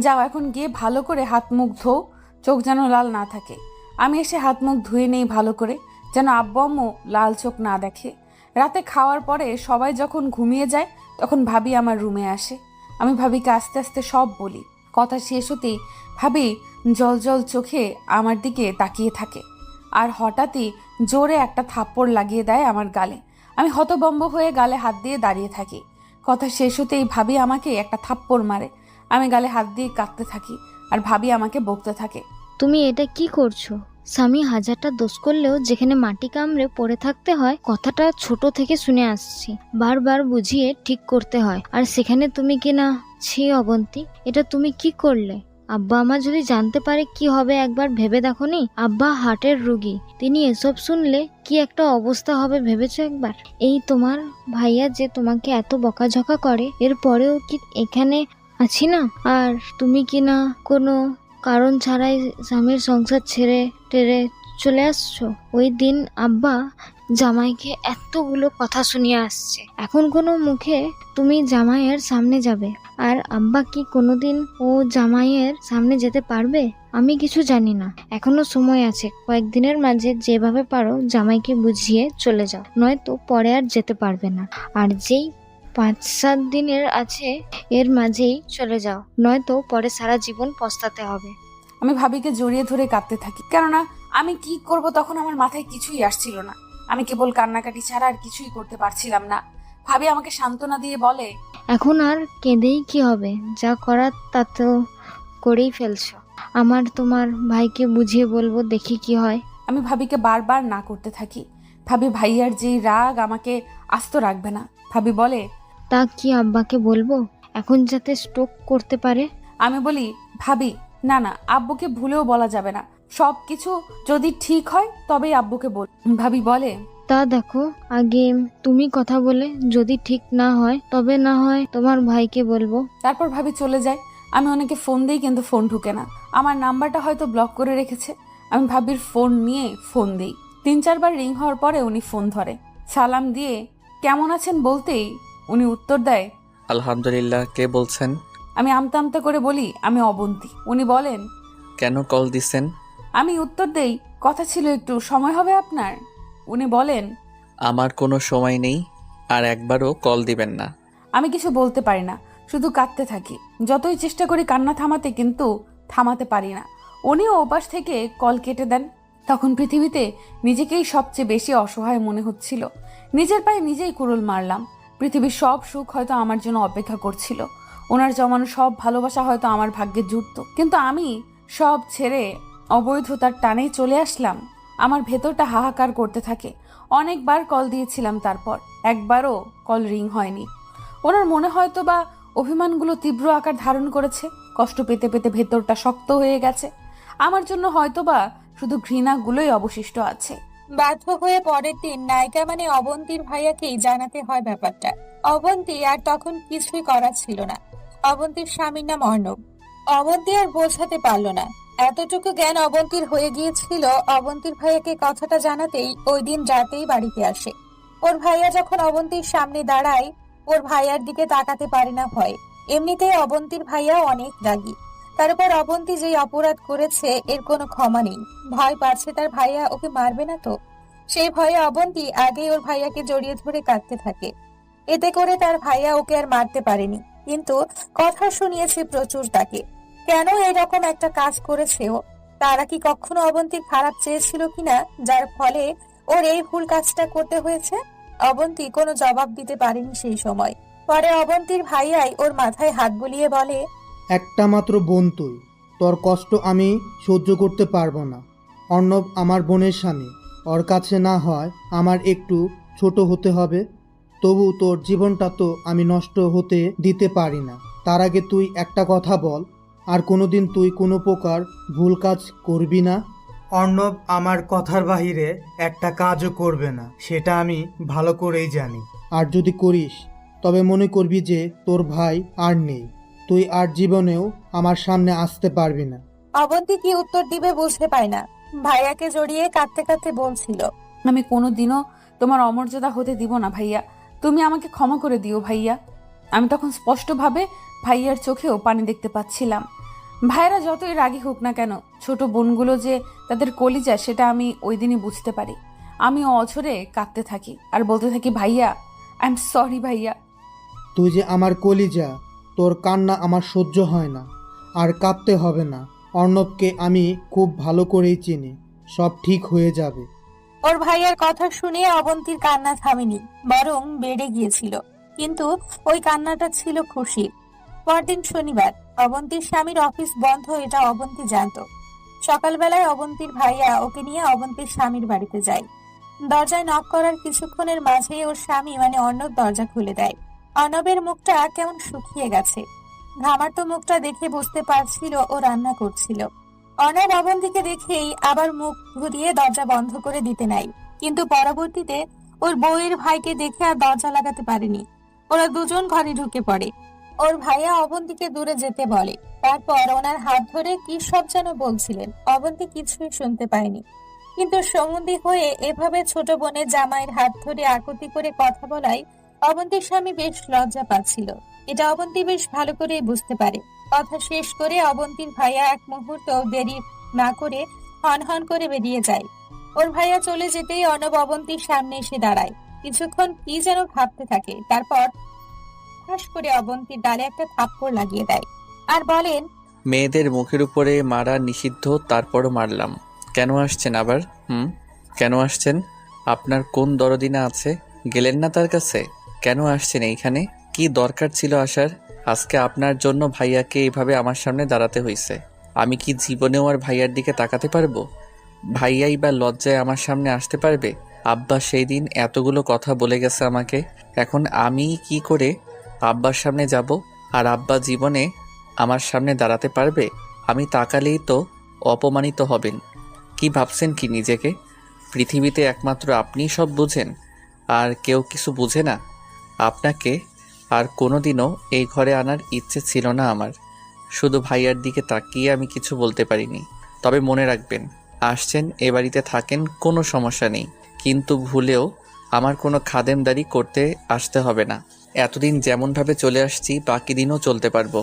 যাও এখন গিয়ে ভালো করে হাত মুখ ধোও, চোখ যেন লাল না থাকে। আমি এসে হাত মুখ ধুয়ে নেই ভালো করে, যেন আব্বু আম্মু লাল চোখ না দেখে। রাতে খাওয়ার পরে সবাই যখন ঘুমিয়ে যায় তখন ভাবি আমার রুমে আসে। আমি ভাবিকে আস্তে আস্তে সব বলি। কথা শেষ হতেই ভাবি জল জল চোখে আমার দিকে তাকিয়ে থাকে আর হঠাৎই জোরে একটা থাপ্পড় লাগিয়ে দেয় আমার গালে। আমি হতভম্ব হয়ে গালে হাত দিয়ে দাঁড়িয়ে থাকি। কথা শেষ হতেই ভাবি আমাকে একটা থাপ্পড় মারে। আমি গালে হাত দিয়ে কাঁদতে থাকি আর ভাবি আমাকে বকতে থাকে। তুমি এটা কি করছো? স্বামী হাজারটা দোষ করলেও যেখানে মাটি কামড়ে পড়ে থাকতে হয়, কথাটা ছোট থেকে শুনে আসছি, বারবার বুঝিয়ে ঠিক করতে হয়, আর সেখানে তুমি কিনা ছি অবন্তী, এটা তুমি কি করলে? আব্বা আমা যদি জানতে পারে কি হবে একবার ভেবে দেখোনি? আব্বা হার্টের রোগী, তিনি এসব শুনলে কি একটা অবস্থা হবে ভেবেছো একবার? এই তোমার ভাইয়া যে তোমাকে এত বকাঝকা করে, এরপরেও কি এখানে আছি না, আর তুমি কিনা কোনো কারণ ছাড়াই স্বামীর সংসার ছেড়ে টেরে চলে আসছো। ওই দিন আব্বা জামাইকে এতগুলো কথা শুনিয়ে আসছে, এখন কোনো মুখে তুমি জামাইয়ের সামনে যাবে, আর আব্বা কি কোনোদিন ও জামাইয়ের সামনে যেতে পারবে? আমি কিছু জানি না, এখনো সময় আছে, কয়েকদিনের মাঝে যেভাবে পারো জামাইকে বুঝিয়ে চলে যাও, নয়তো পরে আর যেতে পারবে না। আর যেই 5-7 দিনের আছে এর মাঝেই চলে যাও, নয়তো পরে সারা জীবন পস্তাতে হবে। আমি ভাবিকে জড়িয়ে ধরে কাঁদতে থাকি, কেননা আমি কি করব তখন আমার মাথায় কিছুই আসছিল না। আমি কেবল কান্নাকাটি ছাড়া আর কিছুই করতে পারছিলাম না। ভাবি আমাকে সান্ত্বনা দিয়ে বলে, এখন আর কেঁদেই কি হবে, যা করার তা তো করেই ফেলছো। আমার তোমার ভাইকে বুঝিয়ে বলবো, দেখি কি হয়। আমি ভাবিকে বারবার না করতে থাকি। ভাবি ভাইয়ার যেই রাগ আমাকে আস্ত রাখবে না। ভাবি বলে, তা কি আব্বাকে বলবো এখন যাতে স্ট্রোক করতে পারে? আমি বলি ভাবি না না, আব্বুকে ভুলেও বলা যাবে না, সব কিছু যদি ঠিক হয় তবেই আব্বুকে বল। ভাবি বলে, তা দেখো, আগে তুমি কথা বলে যদি ঠিক না হয় তবে না হয় তোমার ভাইকে বলবো। তারপর ভাবি চলে যায়। আমি অনেকে ফোন দিই কিন্তু ফোন ঢুকে না, আমার নাম্বারটা হয়তো ব্লক করে রেখেছে। আমি ভাবির ফোন নিয়ে ফোন দিই। 3-4 বার রিং হওয়ার পরে উনি ফোন ধরে। সালাম দিয়ে কেমন আছেন বলতেই উনি উত্তর দেয়, আলহামদুলিল্লাহ। কে বলছেন? আমি আমতা আমতা করে বলি, আমি অবন্তী। উনি বলেন, কেন কল দিছেন? আমি উত্তর দেই, কথা ছিল একটু, সময় হবে আপনার? উনি বলেন, আমার কোনো সময় নেই, আর একবারও কল দিবেন না। আমি কিছু বলতে পারি না, শুধু কাঁদতে থাকি। যতই চেষ্টা করি কান্না থামাতে, কিন্তু থামাতে পারি না। উনিও ওপাশ থেকে কল কেটে দেন। তখন পৃথিবীতে নিজেকেই সবচেয়ে বেশি অসহায় মনে হচ্ছিল। নিজের পায়ে নিজেই কুড়ুল মারলাম। পৃথিবীর সব সুখ হয়তো আমার জন্য অপেক্ষা করছিল, ওনার জমানো সব ভালোবাসা হয়তো আমার ভাগ্যে জুটত, কিন্তু আমি সব ছেড়ে অবৈধতার টানেই চলে আসলাম। আমার ভেতরটা হাহাকার করতে থাকে। অনেকবার কল দিয়েছিলাম, তারপর একবারও কল রিং হয়নি। ওনার মনে হয়তো বা অভিমানগুলো তীব্র আকার ধারণ করেছে, কষ্ট পেতে পেতে ভেতরটা শক্ত হয়ে গেছে। আমার জন্য হয়তো বা শুধু ঘৃণাগুলোই অবশিষ্ট আছে। বাধ্য হয়ে পরের দিন নায়িকা মানে অবন্তীর ভাইয়াকেই জানাতে হয় ব্যাপারটা। অবন্তী আর তখন কিছুই করার ছিল না। অবন্তীর স্বামীর নাম অর্ণব। অবন্তী আর বোঝাতে পারল না, এতটুকু জ্ঞান অবন্তীর হয়ে গিয়েছিল। অবন্তীর ভাইয়াকে কথাটা জানাতেই ওই দিন রাতেই বাড়িতে আসে। ওর ভাইয়া যখন অবন্তীর সামনে দাঁড়ায়, ওর ভাইয়ার দিকে তাকাতে পারে না ভয়ে। এমনিতেই অবন্তীর ভাইয়া অনেক রাগী, তারপর অবন্তী যেই অপরাধ করেছে এর কোনো ক্ষমা নেই। ভয় পাচ্ছে তার ভাইয়া ওকে মারবে না তো, সেই ভয়ে অবন্তী আগেই ওর ভাইয়াকে জড়িয়ে ধরে কাঁদতে থাকে। এতে করে তার ভাইয়া ওকে আর মারতে পারেনি, কিন্তু কথা শুনিয়েছে প্রচুর তাকে। কেন এরকম একটা কাজ করেছে ও? তারা কি কখনো অবন্তীর খারাপ চেয়েছিল কিনা, যার ফলে ওর এই ভুল কাজটা করতে হয়েছে? অবন্তী কোনো জবাব দিতে পারেনি সেই সময়। পরে অবন্তীর ভাইয়াই ওর মাথায় হাত বুলিয়ে বলে, একটা মাত্র বোন তুই, তোর কষ্ট আমি সহ্য করতে পারবো না। অর্ণব আমার বোনের স্বামী, ওর কাছে না হয় আমার একটু ছোট হতে হবে, তবু তোর জীবনটা তো আমি নষ্ট হতে দিতে পারি না। তার আগে তুই একটা কথা বল, আর কোনোদিন তুই কোনো প্রকার ভুল কাজ করবি না? অর্ণব আমার কথার বাহিরে একটা কাজও করবে না, সেটা আমি ভালো করেই জানি। আর যদি করিস তবে মনে করবি যে তোর ভাই আর নেই, তুই আর জীবনেও আমার সামনে আসতে পারবি না। অবন্তী কি উত্তর দিবে বুঝতে পায় না। ভাইয়াকে জড়িয়ে কাঁদতে কাঁদতে বলছিল, আমি কোনোদিনও তোমার অমর্যাদা হতে দিব না ভাইয়া, তুমি আমাকে ক্ষমা করে দিও ভাইয়া। আমি তখন স্পষ্টভাবে ভাইয়ার চোখেও পানি দেখতে পাচ্ছিলাম। ভাইয়েরা যতই রাগী হোক না কেন, ছোট বোনগুলো যে তাদের কলিজা সেটা আমি ওই দিনই বুঝতে পারি। আমি অঝরে কাঁদতে থাকি আর বলতে থাকি, ভাইয়া আই এম সরি ভাইয়া। তুই যে আমার কলিজা, তোর কান্না আমার সহ্য হয় না, আর কাঁদতে হবে না। অর্ণবকে আমি খুব ভালো করেই চিনি, সব ঠিক হয়ে যাবে। ওর ভাইয়ার কথা শুনে অবন্তীর কান্না থামেনি, বরং বেড়ে গিয়েছিল। কিন্তু ওই কান্নাটা ছিল খুশির। পরদিন শনিবার, অবন্তীর স্বামীর অফিস বন্ধ, এটা অবন্তী জানতো। সকালবেলায় অবন্তীর ভাইয়া ওকে নিয়ে অবন্তীর স্বামীর বাড়িতে যায়। দরজায় নক করার কিছুক্ষণের মাঝেই ওর স্বামী মানে অর্ণব দরজা খুলে দেয়। অর্ণবের মুখটা কেমন শুকিয়ে গেছে। ঘামার্ত মুখটা দেখে বুঝতে পারছিল ও রান্না করছিল। অর্ণব অবন্তীকে দেখেই আবার মুখ ঘুরিয়ে দরজা বন্ধ করে দিতে নাই, কিন্তু পরবর্তীতে ওর বউয়ের ভাইকে দেখে আর দরজা লাগাতে পারেনি। ওরা দুজন ঘরে ঢুকে পড়ে। ওর ভাইয়া অবন্তীকে দূরে যেতে বলে, তারপর ওনার হাত ধরে কি সব যেন বলছিলেন। অবন্তী কিছুই শুনতে পায়নি, কিন্তু সম্বন্ধী হয়ে এভাবে ছোট বোনের জামাইয়ের হাত ধরে আকুতি করে কথা বলায় অবন্তীর স্বামী বেশ লজ্জা পাচ্ছিল। এটা অবন্তী বেশ ভালো করেই বুঝতে পারে। কথা শেষ করে অবন্তীর ভাইয়া এক মুহূর্ত দেরি না করে হন করে বেরিয়ে যায়। ওর ভাইয়া চলে যেতেই অর্ণব অবন্তীর সামনে এসে দাঁড়ায়। কিছুক্ষণ কি যেন ভাবতে থাকে, তারপর ঠাস করে অবন্তীর ডালে একটা থাপ্পড় লাগিয়ে দেয় আর বলেন, মেয়েদের মুখের উপরে মারা নিষিদ্ধ, তারপরও মারলাম। কেন আসছেন আবার? কেন আসছেন? আপনার কোন দরদিনা আছে? গেলেন না তার কাছে? কেন আসছেন এইখানে? কি দরকার ছিল আসার? আজকে আপনার জন্য ভাইয়াকে এইভাবে আমার সামনে দাঁড়াতে হয়েছে। আমি কি জীবনেও আর ভাইয়ার দিকে তাকাতে পারবো? ভাইয়াই বা লজ্জায় আমার সামনে আসতে পারবে? আব্বা সেই দিন এতগুলো কথা বলে গেছে আমাকে, এখন আমি কি করে আব্বার সামনে যাব? আর আব্বা জীবনে আমার সামনে দাঁড়াতে পারবে? আমি তাকালেই তো অপমানিত হবেন। কি ভাবছেন কি নিজেকে? পৃথিবীতে একমাত্র আপনিই সব বুঝেন, আর কেউ কিছু বুঝে না। আপনাকে আর কোনোদিনও এই ঘরে আনার ইচ্ছে ছিল না আমার। শুধু ভাইয়ার দিকে তাকিয়ে আমি কিছু বলতে পারিনি। তবে মনে রাখবেন, আসছেন এ বাড়িতে থাকেন, কোনো সমস্যা নেই, কিন্তু ভুলেও আমার কোনো খাদেমদারি করতে আসতে হবে না। এতদিন যেমনভাবে চলে আসছি বাকি দিনও চলতে পারবো।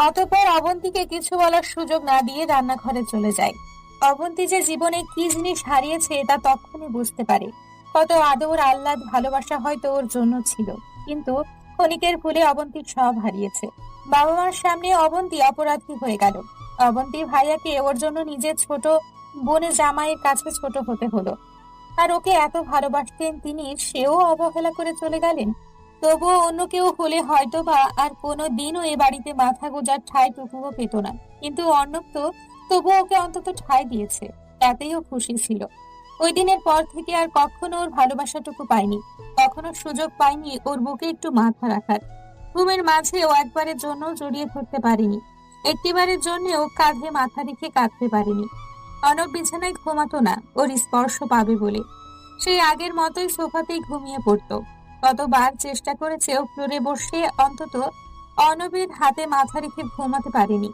অতঃপর অবন্তীকে কিছু বলার সুযোগ না দিয়ে রান্নাঘরে চলে যায়। অবন্তী যে জীবনে কি জিনিস হারিয়েছে তা তখনই বুঝতে পারে। কত আদর, আহ্লাদ, ভালোবাসা হয়তো ওর জন্য ছিল, কিন্তু ক্ষণিকের ভুলে অবন্তী সব হারিয়েছে। বাবা মার সামনে অবন্তী অপরাধী হয়ে গেল। অবন্তী ভাইয়াকে ওর জন্য নিজের ছোট বোনের জামাইয়ের কাছে ছোট হতে হলো। আর ওকে এত ভালোবাসতেন তিনি, সেও অবহেলা করে চলে গেলেন। তবুও অন্য কেউ হলে হয়তো বা আর কোনো দিনও এ বাড়িতে মাথা গোজার ঠাঁইটুকুও পেত না, কিন্তু অর্ণব তো তবুও ওকে অন্তত ঠাঁই দিয়েছে, তাতেই ও খুশি ছিল। ওই দিনের পর থেকে আর কখনো ওর ভালোবাসাটুকু পায়নি, কখনো সুযোগ পায়নি ওর বুকে একটু মাথা রাখার। ঘুমের মাঝে ও একবারের জন্য জড়িয়ে ধরতে পারেনি, একটিবারের জন্যও কাঁধে মাথা রেখে কাঁদতে পারেনি। অর্ণব বিছানায় ঘুমাতো না ওর স্পর্শ পাবে বলে, সেই আগের মতোই সোফাতেই ঘুমিয়ে পড়তো। কতবার চেষ্টা করেছে ও ফ্লোরে বসে অন্তত অর্ণবের হাতে মাথা রেখে ঘুমাতে পারেনি।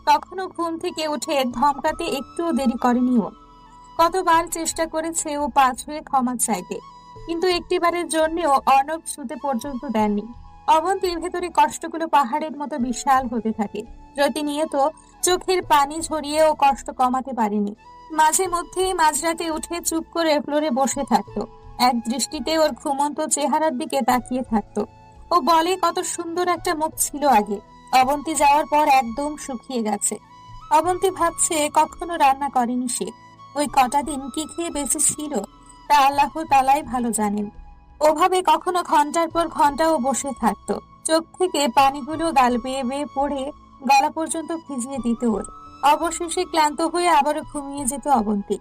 কখনো ঘুম থেকে উঠে ধমকাতে একটুও দেরি করেনি ও। কতবার চেষ্টা করেছে ও পা ছুঁয়ে ক্ষমা চাইতে, কিন্তু একটিবারের জন্যও অর্ণব শুতে পর্যন্ত দেননি। অবন্তীর ভেতরে কষ্টগুলো পাহাড়ের মতো বিশাল হতে থাকে। প্রতিনিয়ত চোখের পানি ঝরিয়ে ও কষ্ট কমাতে পারেনি। মাঝে মধ্যেই মাঝরাতে উঠে চুপ করে ফ্লোরে বসে থাকতো, এক দৃষ্টিতে ওর ঘুমন্ত চেহারার দিকে তাকিয়ে থাকতো। ও বলে কত সুন্দর একটা মুখ ছিল আগে, অবন্তী যাওয়ার পর একদম শুকিয়ে গেছে। অবন্তী ভাবছে কখনো রান্না করেনি সে, ওই কটা দিন কি খেয়ে বেঁচে ছিল, তা আল্লাহ তাআলাই ভালো জানেন। ওভাবে কখনো ঘন্টার পর ঘন্টাও বসে থাকতো, চোখ থেকে পানিগুলো গাল বেয়ে বেয়ে পড়ে গলা পর্যন্ত ভিজিয়ে দিত ওর। অবশেষে ক্লান্ত হয়ে আবারও ঘুমিয়ে যেত অবন্তী।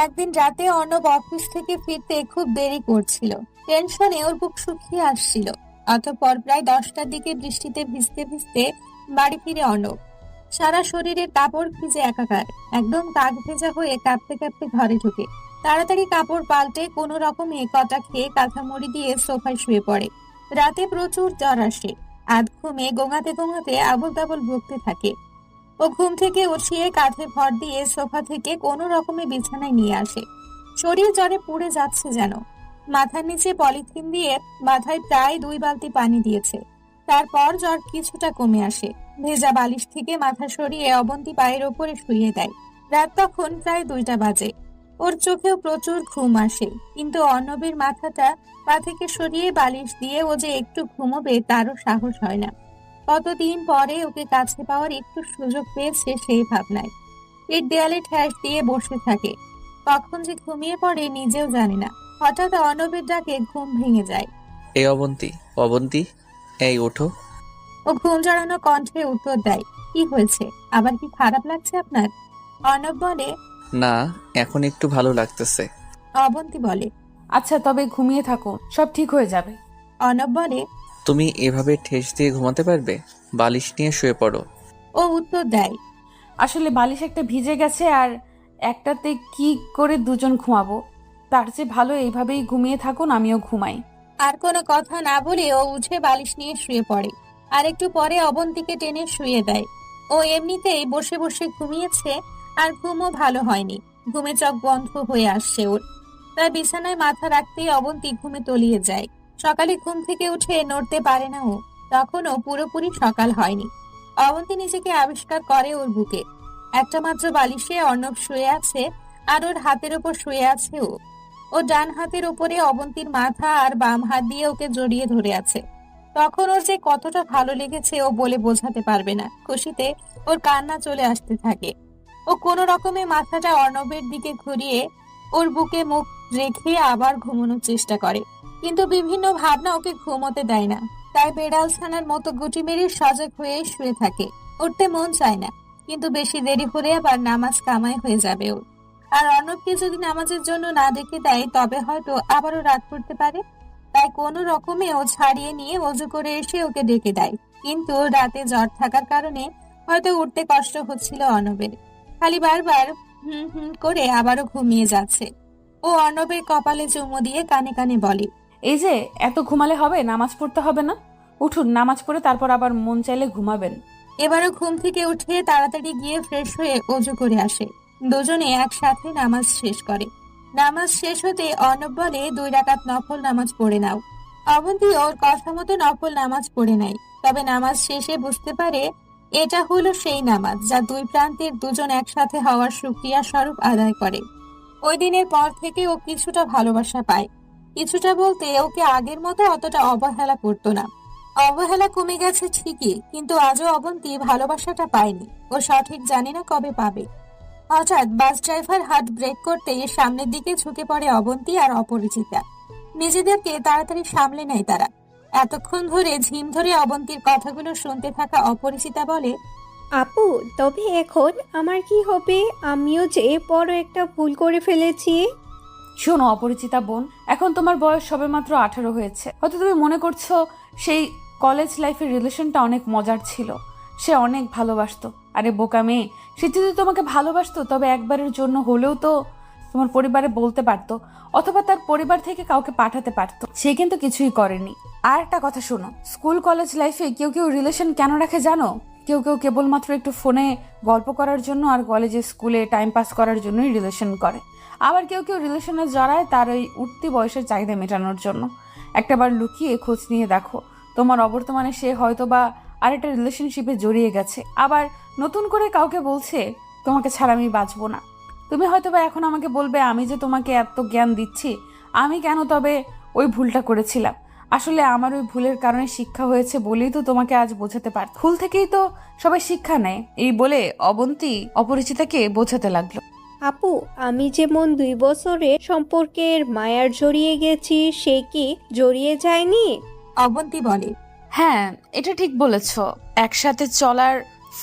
একদিন রাতে অর্ণব অফিস থেকে ফিরতে খুব দেরি করছিল। টেনশনে ওর বুক শুকিয়ে আসছিল। অতঃপর প্রায় 10টার দিকে বৃষ্টিতে ভিজতে ভিজতে বাড়ি ফিরে অর্ণব। সারা শরীরের কাপড় ভিজে একাকার, একদম কাক ভেজা হয়ে কাঁপতে কাঁপতে ঘরে ঢুকে তাড়াতাড়ি কাপড় পাল্টে কোনো রকমে কটা খেয়ে কাঁথা মুড়ি দিয়ে সোফায় শুয়ে পড়ে। রাতে প্রচুর জ্বর আসে। আধ ঘুমে গোঙাতে গোঙাতে আবল তাবল বকতে থাকে। ও ঘুম থেকে উঠিয়ে কাঁধে ভর দিয়ে সোফা থেকে কোনো রকমে বিছানায় নিয়ে আসে। শরীর জ্বরে পুড়ে যাচ্ছে যেন। মাথার নিচে পলিথিন দিয়ে মাথায় প্রায় 2 বালতি পানি দিয়েছে। তারপর জ্বর কিছুটা কমে আসে। ভেজা বালিশ থেকে মাথা সরিয়ে অবন্তী পায়ের ওপরে শুইয়ে দেয়। রাত তখন প্রায় 2টা বাজে। ওর চোখেও প্রচুর ঘুম আসে, কিন্তু অর্ণবের মাথাটা পা থেকে সরিয়ে বালিশ দিয়ে ও যে একটু ঘুমোবে তারও সাহস হয় না। কতদিন পরে ওকে কাছে পাওয়ার একটু সুযোগ পেয়েছে সেই ভাবনায় পেট দেয়ালে ঠ্যাস দিয়ে বসে থাকে। কখন যে ঘুমিয়ে পড়ে নিজেও জানে না। হঠাৎ অর্ণবের ডাকে ঘুম ভেঙে যায়। এই অবন্তী, অবন্তী, এই ওঠো। ও ঘুম জড়ানো কণ্ঠে উত্তর দেয়, কি হয়েছে? আবার কি খারাপ লাগছে আপনার? অর্ণব বলে, না, এখন একটু ভালো লাগতেছে। অবন্তী বলে, আচ্ছা তবে ঘুমিয়ে থাকো, সব ঠিক হয়ে যাবে। অর্ণব বলে, তুমি এভাবে ঠেস দিয়ে ঘুমাতে পারবে? বালিশ নিয়ে শুয়ে পড়ো। ও উত্তর দেয়, আসলে বালিশ একটা ভিজে গেছে, আর একটাতে কি করে দুজন ঘুমাবো? তার চেয়ে ভালো এইভাবেই ঘুমিয়ে থাকুন, আমিও ঘুমাই। আর কোনো কথা না বলে ও উঠে বালিশ নিয়ে শুয়ে পড়ে। আর একটু পরে অবন্তীকে টেনে শুয়ে দেয়। ও এমনিতেই বসে বসে ঘুমিয়েছে, আর ঘুমও ভালো হয়নি। ঘুমে চোখ বন্ধ হয়ে আসছে ওর। তার বিছানায় মাথা রাখতেই অবন্তী ঘুমে তলিয়ে যায়। সকালে ঘুম থেকে উঠে নড়তে পারে না ও। তখনও পুরোপুরি সকাল হয়নি। অবন্তী নিজেকে আবিষ্কার করে ওর বুকে। একটা মাত্র বালিশে অর্ণব শুয়ে আছে, আর ওর হাতের ওপর শুয়ে আছে ও। ও ডান হাতের উপরে অবন্তীর মাথা, আর বাম হাত দিয়ে ওকে জড়িয়ে ধরে আছে। তখন ওর যে কতটা ভালো লেগেছে ও বলে বোঝাতে পারবে না। খুশিতে ওর কান্না চলে আসতে থাকে। ও কোনো রকমে মাথাটা অর্ণবের দিকে ঘুরিয়ে ওর বুকে মুখ রেখে আবার ঘুমানোর চেষ্টা করে, কিন্তু বিভিন্ন ভাবনা ওকে ঘুমোতে দেয় না। তাই বেড়াল ছানার মতো গুটি মেরে সজাগ হয়ে শুয়ে থাকে। উঠতে মন চায় না, কিন্তু বেশি দেরি হলে আবার নামাজ কামাই হয়ে যাবে ওর। আর অর্ণবকে যদি নামাজের জন্য না ডেকে দেয় তবে হয়তো আবারও রাগ করতে পারে। তাই কোনো রকমে ও ছাড়িয়ে নিয়ে ওযু করে এসে ওকে ডেকে দেয়। কিন্তু রাতে জ্বর থাকার কারণে হয়তো উঠতে কষ্ট হচ্ছিল অর্ণবের। খালি বারবার হুম হুম করে আবারও ঘুমিয়ে যাচ্ছে। ও অর্ণবের কপালে চুমু দিয়ে কানে কানে বলে, এই যে এত ঘুমালে হবে? নামাজ পড়তে হবে না? উঠুন, নামাজ পড়ে তারপর আবার মন চাইলে ঘুমাবেন। এবারও ঘুম থেকে উঠে তাড়াতাড়ি গিয়ে ফ্রেশ হয়ে ওযু করে আসে। দুজনে একসাথে নামাজ শেষ করে। নামাজ শেষ হতে অর্ণব বলে, 2 রাকাত নফল নামাজ পড়ে নাও। অবন্তী ওর কথা মতো নফল নামাজ পড়ে নেয়। তবে নামাজ শেষে বুঝতে পারে এটা হলো সেই নামাজ যা 2 প্রান্তের দুজন একসাথে হওয়ার শুকরিয়া স্বরূপ আদায় করে। ওই দিনের পর থেকে ও কিছুটা ভালোবাসা পায়। কিছুটা বলতে ওকে আগের মতো অতটা অবহেলা করতো না। অবহেলা কমে গেছে ঠিকই, কিন্তু আজও অবন্তী ভালোবাসাটা পায়নি। ও সঠিক জানে না কবে পাবে। হঠাৎ বাস ড্রাইভার হাত ব্রেক করতে সামনের দিকে ঝুঁকে পড়ে অবন্তী আর অপরিচিতা। নিজেদেরকে তাড়াতাড়ি সামলে নেয় তারা। এতক্ষণ ধরে ঝিম ধরে অবন্তীর কথাগুলো শুনতে থাকা অপরিচিতা বলে, আপু, তবে এখন আমার কি হবে? আমিও যে বড় একটা ভুল করে ফেলেছি। শোনো অপরিচিতা বোন, এখন তোমার বয়স সবেমাত্র 18 হয়েছে। হয়তো তুমি মনে করছো সেই কলেজ লাইফের রিলেশনটা অনেক মজার ছিল, সে অনেক ভালোবাসতো। আরে বোকা মেয়ে, সে যদি তোমাকে ভালোবাসতো তবে একবারের জন্য হলেও তো তোমার পরিবারে বলতে পারতো, অথবা তার পরিবার থেকে কাউকে পাঠাতে পারতো। সে কিন্তু কিছুই করেনি। আর একটা কথা শোনো, স্কুল কলেজ লাইফে কেউ কেউ রিলেশন কেন রাখে জানো? কেউ কেউ কেবলমাত্র একটু ফোনে গল্প করার জন্য আর কলেজে স্কুলে টাইম পাস করার জন্যই রিলেশন করে। আবার কেউ কেউ রিলেশনে জড়ায় তার ওই উঠতি বয়সের চাহিদা মেটানোর জন্য। একটাবার লুকিয়ে খোঁজ নিয়ে দেখো, তোমার অবর্তমানে সে হয়তো বা আরেকটা রিলেশনশিপে জড়িয়ে গেছে, আবার নতুন করে কাউকে বলছে তোমাকে ছাড়া আমি বাঁচবো না। তুমি হয়তো বা এখন আমাকে বলবে, আমি যে তোমাকে এত জ্ঞান দিচ্ছি, আমি কেন তবে ওই ভুলটা করেছিলাম? আসলে আমার ওই ভুলের কারণে শিক্ষা হয়েছে বলেই তো তোমাকে আজ বোঝাতে পার। ভুল থেকেই তো সবাই শিক্ষা নেয়। এই বলে অবন্তী অপরিচিতাকে বোঝাতে লাগলো। আপু, আমি যেমন 2 বছরের সম্পর্কের মায়ার জড়িয়ে গেছি, সে কি জড়িয়ে যায়নি? অবন্তী বলে। হ্যাঁ, এটা ঠিক বলেছ। একসাথে চলার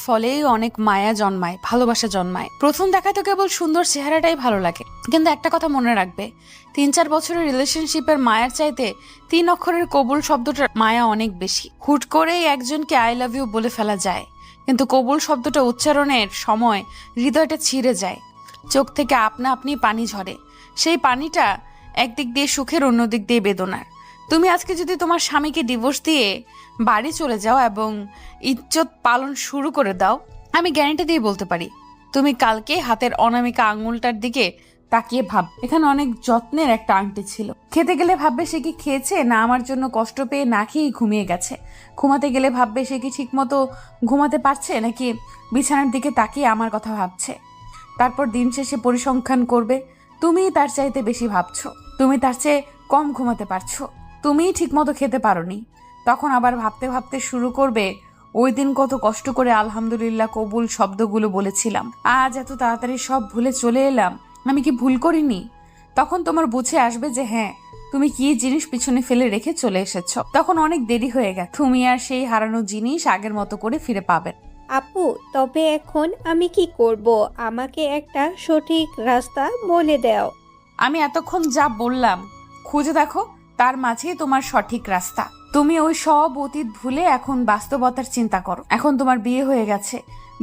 ফলেই অনেক মায়া জন্মায়, ভালোবাসা জন্মায়। প্রথম দেখায় তো কেবল সুন্দর চেহারাটাই ভালো লাগে, কিন্তু একটা কথা মনে রাখবে, 3-4 বছরের রিলেশনশিপের মায়ার চাইতে 3 অক্ষরের কবুল শব্দটার মায়া অনেক বেশি। হুট করেই একজনকে আই লাভ ইউ বলে ফেলা যায়, কিন্তু কবুল শব্দটা উচ্চারণের সময় হৃদয়টা ছিঁড়ে যায়, চোখ থেকে আপনা আপনি পানি ঝরে। সেই পানিটা একদিক দিয়ে সুখের, অন্যদিক দিয়ে বেদনার। তুমি আজকে যদি তোমার স্বামীকে ডিভোর্স দিয়ে বাড়ি চলে যাও এবং ইজ্জত পালন শুরু করে দাও, আমি গ্যারান্টি দিয়ে বলতে পারি তুমি কালকে হাতের অনামিকা আঙুলটার দিকে তাকিয়ে ভাব, এখানে অনেক যত্নের একটা আংটি ছিল। খেতে গেলে ভাববে সে কি খেয়েছে, না আমার জন্য কষ্ট পেয়ে না খেয়েই ঘুমিয়ে গেছে। ঘুমাতে গেলে ভাববে সে কি ঠিক মতো ঘুমাতে পারছে, নাকি বিছানার দিকে তাকিয়ে আমার কথা ভাবছে। তারপর দিন শেষে পরিসংখ্যান করবে, তুমিই তার চাইতে বেশি ভাবছো, তুমি তার চেয়ে কম ঘুমাতে পারছো, তুমিই ঠিক মতো খেতে পারোনি। তখন আবার ভাবতে ভাবতে শুরু করবে, ওই দিন কত কষ্ট করে আলহামদুলিল্লাহ কবুল শব্দগুলো বলেছিলাম, আজ এত তাড়াতাড়ি সব ভুলে চলে এলাম, আমি কি ভুল করিনি? তখন তোমার বুঝে আসবে যে হ্যাঁ, তুমি কি জিনিস পিছনে ফেলে রেখে চলে এসেছ। তখন অনেক দেরি হয়ে গেছে, তুমি আর সেই হারানো জিনিস আগের মতো করে ফিরে পাবে। আপু, তবে এখন আমি কি করব? আমাকে একটা সঠিক রাস্তা বলে দাও। আমি এতক্ষণ যা বললাম খুঁজে দেখো, তার মাঝেই তোমার সঠিক রাস্তা। তুমি ওই সব অতীত ভুলে এখন বাস্তবতার চিন্তা করো। এখন তোমার বিয়ে হয়ে গেছে,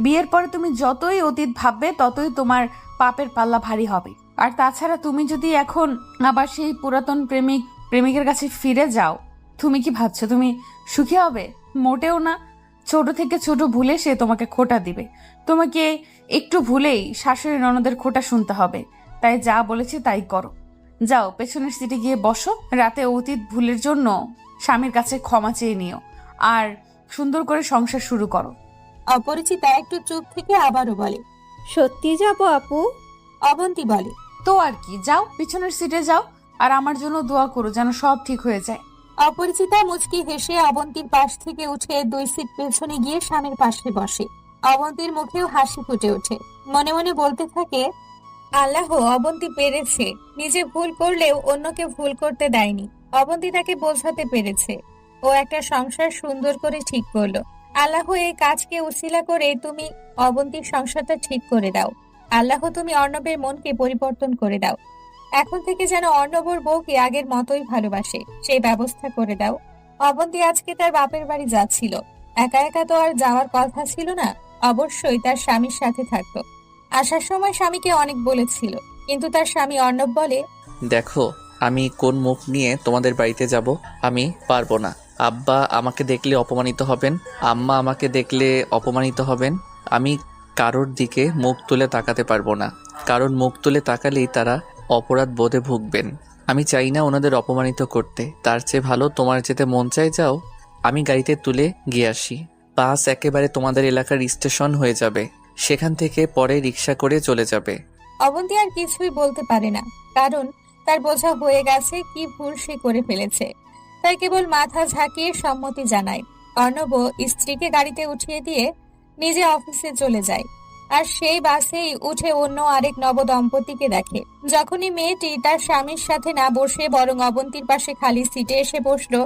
বিয়ের পরে তুমি যতই অতীত ভাববে ততই তোমার পাপের পাল্লা ভারী হবে। আর তাছাড়া তুমি যদি এখন আবার সেই পুরাতন প্রেমিকের কাছে ফিরে যাও, তুমি কি ভাবছো তুমি সুখী হবে? মোটেও না। ছোট থেকে ছোট ভুলে সে তোমাকে খোঁটা দিবে, তোমাকে একটু ভুলেই শাশুড়ি ননদের খোঁটা শুনতে হবে। তাই যা বলেছি তাই করো। যাও পেছনের সিটে গিয়ে বসো, রাতে অতীত ভুলের জন্য স্বামীর কাছে ক্ষমা চেয়ে নিও, আর সুন্দর করে সংসার শুরু করো। অপরিচিতা একটু চুপ থেকে আবারও বলে। সত্যি যাব আপু? অবন্তী বলে। তো আর কি, যাও পিছনের সিটে যাও, আর আমার জন্য দোয়া করো যেন সব ঠিক হয়ে যায়। অপরিচিতা মুচকি হেসে অবন্তীর পাশ থেকে উঠে 2 সিট পেছনে গিয়ে স্বামীর পাশে বসে। অবন্তীর মুখেও হাসি ফুটে ওঠে, মনে মনে বলতে থাকে, আল্লাহ অবন্তী পেরেছে, নিজে ভুল করলেও অন্যকে ভুল করতে দেয়নি। অবন্তী তাকে বোঝাতে পেরেছে, ও একটা সংসার সুন্দর করে ঠিক করলো। আল্লাহ এই কাজকে উসিলা করে তুমি অবন্তীর সংসারটা ঠিক করে দাও। আল্লাহ তুমি অর্ণবের মনকে পরিবর্তন করে দাও। এখন থেকে যেন অর্ণবর বউকে আগের মতোই ভালোবাসে, সেই ব্যবস্থা করে দাও। অবন্তী আজকে তার বাপের বাড়ি যাচ্ছিল, একা একা তো আর যাওয়ার কথা ছিল না, অবশ্যই তার স্বামীর সাথে থাকতো। আসার সময় স্বামীকে অনেক বলেছিল, কিন্তু তার স্বামী অর্ণব বলে, দেখো আমি কোন মুখ নিয়ে তোমাদের বাড়িতে যাব? আমি পারবো না। আব্বা আমাকে দেখলে অপমানিত হবেন, আম্মা আমাকে দেখলে অপমানিত হবেন। আমি কারোর দিকে মুখ তুলে তাকাতে পারবো না, কারণ মুখ তুলে তাকালেই তারা অপরাধ বোধে ভুগবেন। আমি চাই না ওনাদের অপমানিত করতে। তার চেয়ে ভালো তোমার যেতে মন চাই যাও, আমি গাড়িতে তুলে গিয়ে আসি। বাস একেবারে তোমাদের এলাকার স্টেশন হয়ে যাবে, সেখান থেকে পরে রিক্সা করে চলে যাবে। অবন্তী আর কিছুই বলতে পারে না, কারণ তার বোঝা হয়ে গেছে কি ভুল সে করে ফেলেছে। তাই কেবল মাথা ঝাঁকিয়ে সম্মতি জানায়। অর্ণব স্ত্রীকে গাড়িতে উঠিয়ে দিয়ে নিজে অফিসে চলে যায়, আর সেই বাসেই উঠে অন্য আরেক নবদম্পতিকে দেখে। যখনই মেয়েটি তার স্বামীর সাথে না বসে বরং অবন্তীর পাশে খালি সিটে এসে বসলো,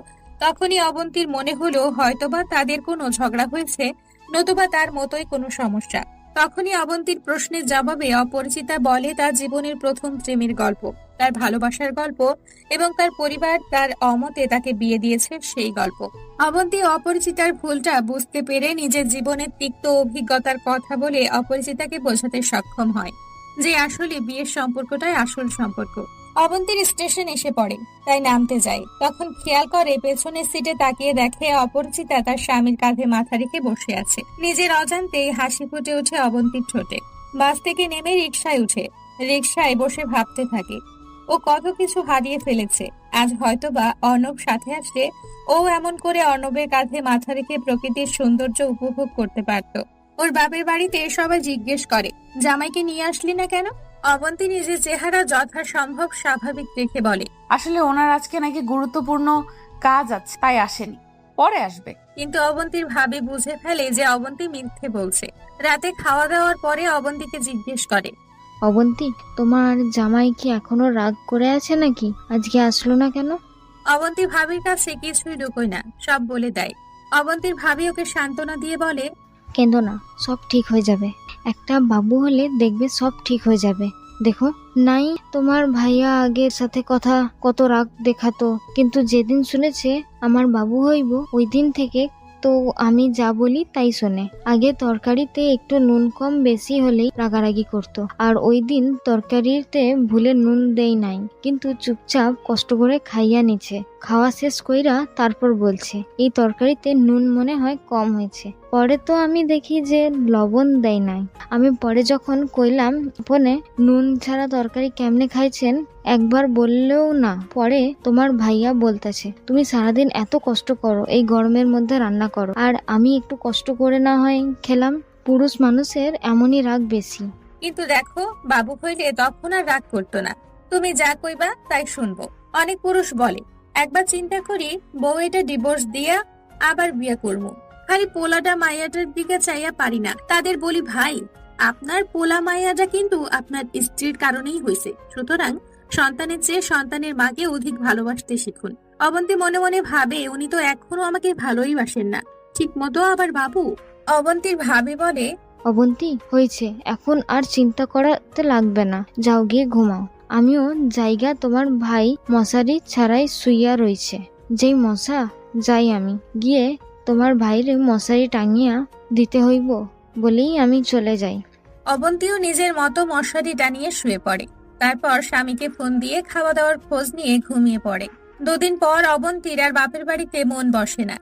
তখনই অবন্তীর মনে হলো হয়তোবা তাদের কোনো ঝগড়া হয়েছে, নতুবা তার মতোই কোনো সমস্যা। তখনই অবন্তীর প্রশ্নের জবাবে অপরিচিতা বলে তার জীবনের প্রথম প্রেমের গল্প, তার ভালোবাসার গল্প, এবং তার পরিবার তার অমতে তাকে বিয়ে দিয়েছে সেই গল্প। অবন্তী অপরিচিতার ভুলটা বুঝতে পেরে নিজের জীবনের তিক্ত অভিজ্ঞতার কথা বলে অপরিচিতাকে বোঝাতে সক্ষম হয় যে আসলে বিয়ের সম্পর্কটাই আসল সম্পর্ক। অবন্তীর স্টেশন এসে পড়ে, তাই নামতে যায়। তখন খেয়াল করে পেছনের সিটে তাকিয়ে দেখে অপরিচিতা তার স্বামীর কাঁধে মাথা রেখে বসে আছে। নিজের অজান্তেই হাসি ফুটে ওঠে অবন্তীর ঠোঁটে। বাস থেকে নেমে রিকশায় উঠে রিকশায় বসে ভাবতে থাকে, ও কত কিছু হারিয়ে ফেলেছে। আজ হয়তোবা অর্ণব সাথে আসলে ও এমন করে অর্ণবের কাঁধে মাথা রেখে প্রকৃতির সৌন্দর্য উপভোগ করতে পারত। ওর বাপের বাড়িতে সবাই জিজ্ঞেস করে, জামাইকে নিয়ে আসলি না কেন? অবন্তী নিজের চেহারা যথাসম্ভব স্বাভাবিক রেখে বলে, আসলে ওনার আজকে নাকি গুরুত্বপূর্ণ কাজ আছে, তাই আসেনি, পরে আসবে। কিন্তু অবন্তীর ভাবি বুঝে ফেলে যে অবন্তী মিথ্যে বলছে। রাতে খাওয়া দাওয়ার পরে অবন্তীকে জিজ্ঞেস করে, অবন্তী, তোমার জামাই কি এখনো রাগ করে আছে নাকি? আজকে আসলো না কেন? অবন্তী ভাবির কাছে কিছুই লুকোয় না, সব বলে দেয়। অবন্তীর ভাবি ওকে সান্ত্বনা দিয়ে বলে, কেঁদো না, সব ঠিক হয়ে যাবে। একটা বাবু হলে দেখবে সব ঠিক হয়ে যাবে। দেখো নাই, তোমার ভাইয়া আগের সাথে কথা কত রাগ দেখাতো, কিন্তু যেদিন শুনেছে আমার বাবু হইব ওই দিন থেকে তো আমি যা বলি তাই শোনে। আগে তরকারিতে একটু নুন কম বেশি হলেই রাগারাগি করতো, আর ওই দিন তরকারিতে ভুলে নুন দেই নাই, কিন্তু চুপচাপ কষ্ট করে খাইয়া নিছে। খাওয়া শেষ কইরা তারপর বলছে এই তরকারিতে নুন মনে হয় কম হয়েছে। পরে তো আমি দেখি যে লবণ দেয় নাই। আমি পরে যখন কইলাম ফোনে নুন ছাড়া তরকারি কেমনে খাইছেন, একবার বললেও না। পরে তোমার ভাইয়া বলতেছে তুমি সারাদিন এত কষ্ট করো, এই গরমের মধ্যে রান্না করো, আর আমি একটু কষ্ট করে না হয় খেলাম। পুরুষ মানুষের এমনই রাগ বেশি। কিন্তু দেখো, বাবু হইলে তখন আর রাগ করতো না। তুমি যা কইবা তাই শুনবো। অনেক পুরুষ বলে, একবার চিন্তা করি বউ এটা ডিভোর্স দিয়া আবার বিয়ে করবো, খালি পোলাটা মাইয়াটার দিকে চাইয়া পারি না। তাদের বলি, ভাই আপনার পোলা মাইয়াটা কিন্তু আপনার স্ত্রীর কারণেই হয়েছে, সুতরাং সন্তানের চেয়ে সন্তানের মাকে অধিক ভালোবাসতে শিখুন। অবন্তী মনে মনে ভাবে, উনি তো এখনো আমাকে ভালোই বাসেন না ঠিক মতো, আবার বাবু। অবন্তীর ভাবি বলে, অবন্তী, হয়েছে, এখন আর চিন্তা করাতে লাগবে না, যাও গিয়ে ঘুমাও। আমিও জায়গা, তোমার ভাই মশারি ছাড়াই শুইয়া রইছে। যেই মশা, যাই আমি গিয়ে তোমার ভাইরে মশারি টাঙিয়া দিতে হইব বলেই আমি চলে যাই। অবন্তীও নিজের মতো মশারি টানিয়ে শুয়ে পড়ে। তারপর স্বামীকে ফোন দিয়ে খাওয়া দাওয়ার খোঁজ নিয়ে ঘুমিয়ে পড়ে। দুদিন পর অবন্তীর আর বাপের বাড়িতে মন বসে না,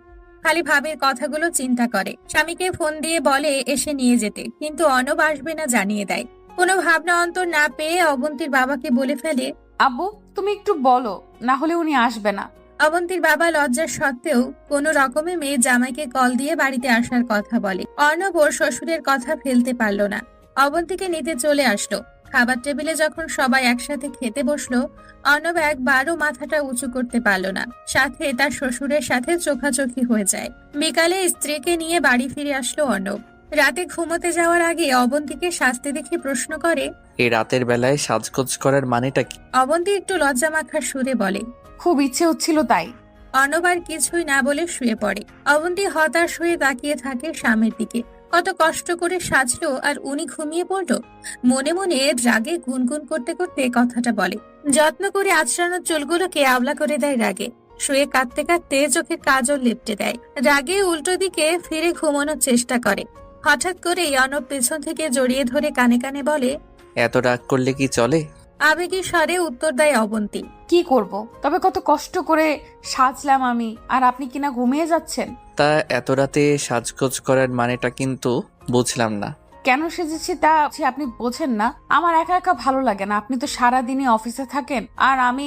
খালি ভাবের কথাগুলো চিন্তা করে। স্বামীকে ফোন দিয়ে বলে এসে নিয়ে যেতে, কিন্তু অনব আসবে না জানিয়ে দেয়। কোনো ভাবনা অন্তর না পেয়ে অবন্তীর বাবাকে বলে ফেলে, আব্বু তুমি একটু বলো, না হলে উনি আসবে না। অবন্তীর বাবা লজ্জার সত্ত্বেও কোনো রকমে মেয়ে জামাইকে কল দিয়ে বাড়িতে আসার কথা বলে। অর্ণব ওর শ্বশুরের কথা ফেলতে পারলো না, অবন্তীকে নিতে চলে আসলো। খাবার টেবিলে যখন সবাই একসাথে খেতে বসলো, অর্ণব একবারও মাথাটা উঁচু করতে পারলো না, সাথে তার শ্বশুরের সাথে চোখাচোখি হয়ে যায়। বিকালে স্ত্রীকে নিয়ে বাড়ি ফিরে আসলো অর্ণব। রাতে ঘুমোতে যাওয়ার আগে অবন্তীকে সাজতে দেখে প্রশ্ন করে, এই রাতের বেলায় সাজগোজ করার মানেটা কি? অবন্তী একটু লজ্জা মাখার সুরে বলে, খুব ইচ্ছে হচ্ছিল তাই। অর্ণব আর কিছুই না বলে শুয়ে পড়ে। অবন্তী হতাশ হয়ে তাকিয়ে থাকে স্বামীর দিকে। কত কষ্ট করে সাজলো আর উনি ঘুমিয়ে পড়লো। মনে মনে রাগে গুনগুন করতে করতে কথাটা বলে। যত্ন করে আঁচড়ানো চুলগুলোকে আওলা করে দেয় রাগে। শুয়ে কাঁদতে কাঁদতে চোখে কাজল লেপটে দেয়। রাগে উল্টো দিকে ফিরে ঘুমানোর চেষ্টা করে। হঠাৎ করেই অর্ণব পেছন থেকে জড়িয়ে ধরে কানে কানে বলে, এত রাগ করলে কি চলে? আবেগী স্বরে উত্তর দেয় অবন্তী, কি করব, তবে কত কষ্ট করে সাজলাম আমি, আর আপনি কিনা ঘুমিয়ে যাচ্ছেন। তা এত রাতে সাজগোজ করার মানেটা কিন্তু বুঝলাম না। কেন সেজেছি তা আপনি বোঝেন না? আমার একা একা ভালো লাগে না। আপনি তো সারাদিনই অফিসে থাকেন, আর আমি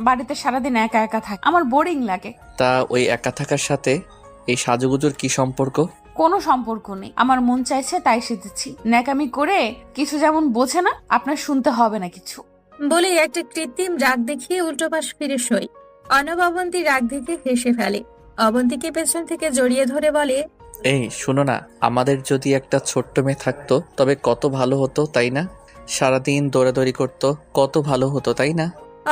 বাড়িতে সারাদিন একা একা থাকি, আমার বোরিং লাগে। তা ওই একা থাকার সাথে এই সাজুগুজুর কি সম্পর্ক? কোনো সম্পর্ক নেই, আমার মন চাইছে তাই সেজেছি। ন্যাকামি করে কিছু যেমন বোঝে না, আপনার শুনতে হবে না কিছু। বলে একটা কৃত্রিম রাগ দেখিয়ে উল্টো পাশ ফিরে শোয়। অর্ণব অবন্তীর রাগ দেখে হেসে ফেলে। অবন্তীকে পেছন থেকে জড়িয়ে ধরে বলে, এই শোনো না, আমাদের যদি একটা ছোট্ট মেয়ে থাকতো তবে কত ভালো হতো, তাই না? সারাদিন দৌড়াদৌড়ি করতো, কত ভালো হতো, তাই না?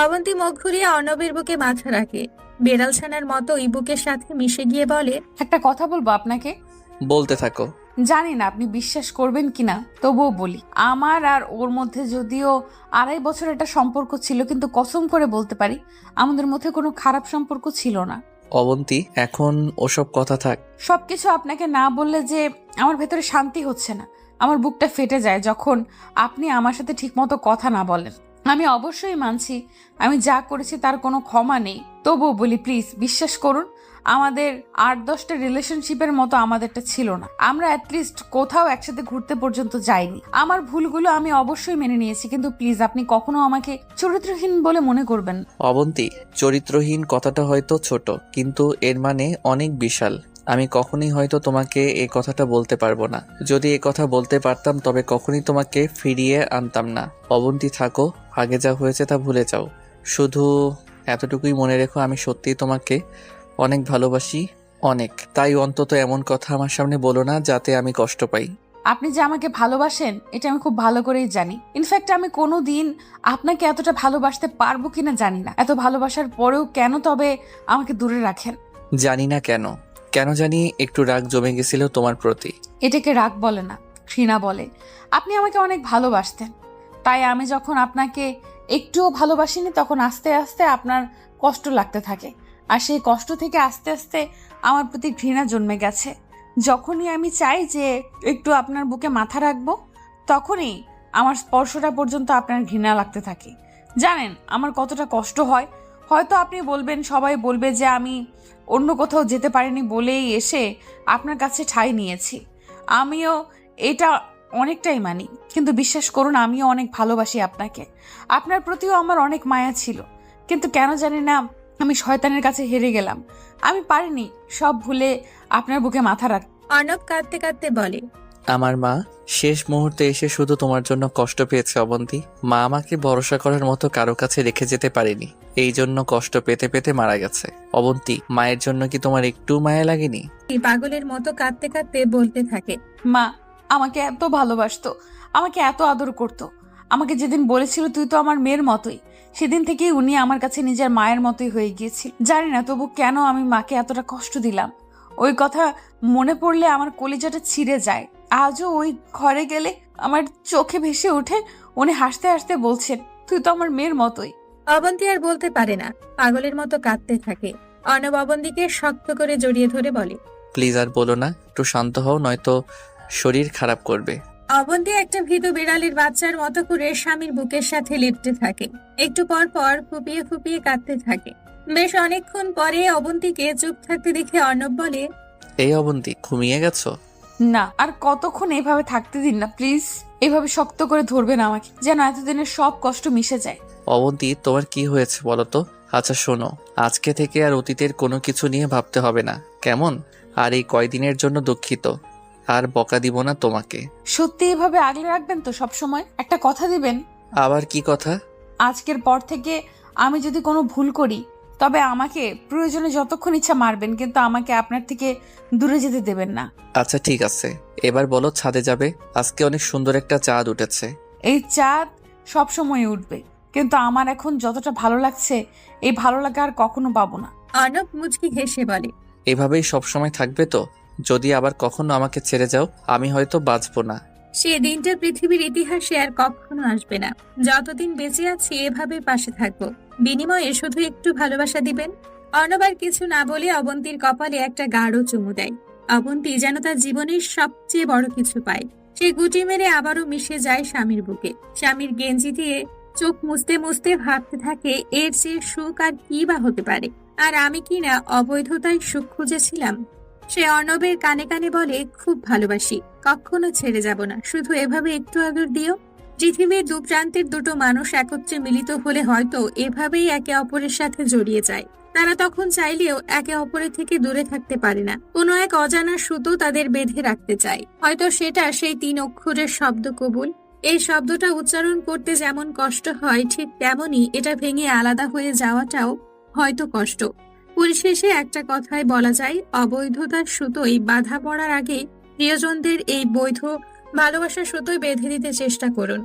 অবন্তী মুখ ঘুরিয়ে অর্ণবের বুকে মাথা রাখে। বেড়াল ছানার মতো ওই বুকের সাথে মিশে গিয়ে বলে, একটা কথা বলবো আপনাকে। বলতে থাকো। জানি না আপনি বিশ্বাস করবেন কিনা, তবুও বলি। আমার আর ওর মধ্যে যদিও 2.5 বছর একটা সম্পর্ক ছিল, কিন্তু কসম করে বলতে পারি আমাদের মধ্যে কোনো খারাপ সম্পর্ক ছিল না। অবন্তী, এখন ওসব কথা থাক। সবকিছু আপনাকে না বললে যে আমার ভেতরে শান্তি হচ্ছে না। আমার বুকটা ফেটে যায় যখন আপনি আমার সাথে ঠিকমতো কথা না বলেন। আমি অবশ্যই মানছি আমি যা করেছি তার কোনো ক্ষমা নেই, তবুও বলি প্লিজ বিশ্বাস করুন, আমাদের 8-10টা রিলেশনশিপের মতো আমাদেরটা ছিল না। আমরা অ্যাটলিস্ট কোথাও একসাথে ঘুরতে পর্যন্ত যাইনি। আমার ভুলগুলো আমি অবশ্যই মেনে নিয়েছি, কিন্তু প্লিজ আপনি কখনো আমাকে চরিত্রহীন বলে মনে করবেন। অবন্তী, চরিত্রহীন কথাটা হয়তো ছোট, কিন্তু এর মানে অনেক বিশাল। আমি কখনই হয়তো তোমাকে এই কথাটা বলতে পারবো না। যদি এই কথা বলতে পারতাম তবে কখনই তোমাকে ফিরিয়ে আনতাম না। অবন্তী, থাকো, আগে যা হয়েছে তা ভুলে যাও। শুধু এতটুকুই মনে রেখো, আমি সত্যিই তোমাকে অনেক ভালোবাসি, অনেক। তাই অন্তত এমন কথা আমার সামনে বলো না যাতে আমি কষ্ট পাই। আপনি যে আমাকে ভালোবাসেন এটা আমি খুব ভালো করেই জানি। ইনফ্যাক্ট আমি কোনো দিন আপনাকে এতটা ভালোবাসতে পারবো কিনা জানি না। এত ভালোবাসার পরেও কেন তবে আমাকে দূরে রাখেন? জানি না কেন, কেন জানি একটু রাগ জমে গেছিল তোমার প্রতি। এটাকে রাগ বলে না, ঘৃণা বলে। আপনি আমাকে অনেক ভালোবাসতেন, তাই আমি যখন আপনাকে একটুও ভালোবাসিনি তখন আস্তে আস্তে আপনার কষ্ট লাগতে থাকে, আর সেই কষ্ট থেকে আস্তে আস্তে আমার প্রতি ঘৃণা জন্মে গেছে। যখনই আমি চাই যে একটু আপনার বুকে মাথা রাখবো, তখনই আমার স্পর্শটা পর্যন্ত আপনার ঘৃণা লাগতে থাকে। জানেন আমার কতটা কষ্ট হয়? হয়তো আপনি বলবেন, সবাই বলবে যে আমি অন্য কোথাও যেতে পারিনি বলেই এসে আপনার কাছে ঠাঁই নিয়েছি। আমিও এটা অনেকটাই মানি, কিন্তু বিশ্বাস করুন আমিও অনেক ভালোবাসি আপনাকে। আপনার প্রতিও আমার অনেক মায়া ছিল, কিন্তু কেন জানি না আমি শয়তানের কাছে হেরে গেলাম। আমি পারিনি সব ভুলে আপনার বুকে মাথা রাখ। অর্ণব কাঁদতে কাঁদতে বলে, আমার মা শেষ মুহূর্তে এসে শুধু তোমার জন্য কষ্ট পেয়েছে অবন্তী। মা আমাকে ভরসা করার মতো কারো কাছে রেখে যেতে পারেনি, এই জন্য কষ্ট পেতে পেতে মারা গেছে। অবন্তী, মায়ের জন্য কি তোমার একটু মায়া লাগেনি? পাগলের মতো কাঁদতে কাঁদতে বলতে থাকে, মা আমাকে এত ভালোবাসতো, আমাকে এত আদর করতো। আমাকে যেদিন বলেছিল তুই তো আমার মেয়ের মতোই, সেদিন থেকেই উনি আমার কাছে নিজের মায়ের মতোই হয়ে গিয়েছিল। জানি না তবু কেন আমি মাকে এতটা কষ্ট দিলাম। ওই কথা মনে পড়লে আমার কলিজাটা ছিঁড়ে যায়। আজও ওই ঘরে গেলে আমার চোখে ভেসে ওঠে, উনি হাসতে হাসতে বলছেন তুই তো আমার মেয়ের মতোই। অবন্তী আর বলতে পারে না, পাগলের মতো কাঁদতে থাকে। অর্ণব অবন্তীকে শক্ত করে জড়িয়ে ধরে বলে, প্লিজ আর বলো না, একটু শান্ত হও, নয়তো শরীর খারাপ করবে। অবন্তী একটা ভীতু বিড়ালের বাচ্চার মতো করে স্বামীর বুকের সাথে লিপতে থাকে। একটু পর পর ফুপিয়ে ফুপিয়ে কাঁদতে থাকে। বেশ অনেকক্ষণ পরে অবন্তীকে চুপ থাকতে দেখে অর্ণব বলে, এই অবন্তী, ঘুমিয়ে গেছো? না, আর কতক্ষণ এভাবে থাকতে দিন না প্লিজ। এভাবে শক্ত করে ধরবেন আমাকে, যেন এতদিনের সব কষ্ট মিশে যায়। অবন্তী, তোমার কি হয়েছে বলো তো? আচ্ছা শোনো, আজকে থেকে আর অতীতের কোনো কিছু নিয়ে ভাবতে হবে না, কেমন? আর এই কয়দিনের জন্য দুঃখিত, আর বকা দিব না তোমাকে। সত্যি এভাবে আগলে রাখবেন তো সব সময়? একটা কথা দিবেন? আবার কি কথা? আজকের পর থেকে আমি যদি কোনো ভুল করি তবে আমাকে প্রয়োজনে যতক্ষণ ইচ্ছা মারবেন, কিন্তু আমাকে আপনার থেকে দূরে যেতে দেবেন না। আচ্ছা ঠিক আছে, এবার বলো ছাদে যাবে? আজকে অনেক সুন্দর একটা চাঁদ উঠেছে। এই চাঁদ সব সময় উঠবে, কিন্তু আমার এখন যতটা ভালো লাগছে এই ভালো লাগা আর কখনো পাবো না। অর্ণব মুচকি হেসে বলে, এভাবেই সবসময় থাকবে তো? যদি আবার কখনো আমাকে ছেড়ে যাও, আমি হয়তো বাঁচবো না। সে দিনটা পৃথিবীর ইতিহাসে আর কখনো আসবে না। যতদিন বেঁচে আছি এভাবে পাশে থাকবো, বিনিময়ে শুধু একটু ভালোবাসা দিবেন। অর্ণব আর কিছু না বলে অবন্তীর কপালে একটা গাঢ় চুমু দেয়। অবন্তী যেন তার জীবনের সবচেয়ে বড় কিছু পায়। সে গুটি মেরে আবারও মিশে যায় স্বামীর বুকে। স্বামীর গেঞ্জি দিয়ে চোখ মুছতে মুছতে ভাবতে থাকে, এর চেয়ে সুখ আর কি বা হতে পারে। আর আমি কি না অবৈধতায় সুখ খুঁজেছিলাম? সে অর্ণবের কানে কানে বলে, খুব ভালোবাসি, কখনো ছেড়ে যাব না, শুধু এভাবে একটু আদর দিও। পৃথিবীর দু প্রান্তের দুটো মানুষ একত্রে মিলিত হলে হয়তো এভাবেই একে অপরের সাথে জড়িয়ে যায়। তারা তখন চাইলেও একে অপরের থেকে দূরে থাকতে পারে না। কোনো এক অজানা সুতো তাদের বেঁধে রাখতে চায়। হয়তো সেটা সেই 3 অক্ষরের শব্দ কবুল। এই শব্দটা উচ্চারণ করতে যেমন কষ্ট হয়, ঠিক তেমনি এটা ভেঙে আলাদা হয়ে যাওয়াটাও হয়তো কষ্ট। পরিশেষে একটা কথাই বলা যায়, অবৈধতার সুতোই বাধা পড়ার আগে প্রিয়জনদের এই বৈধ ভালোবাসার সুতোই বেঁধে দিতে চেষ্টা করুন।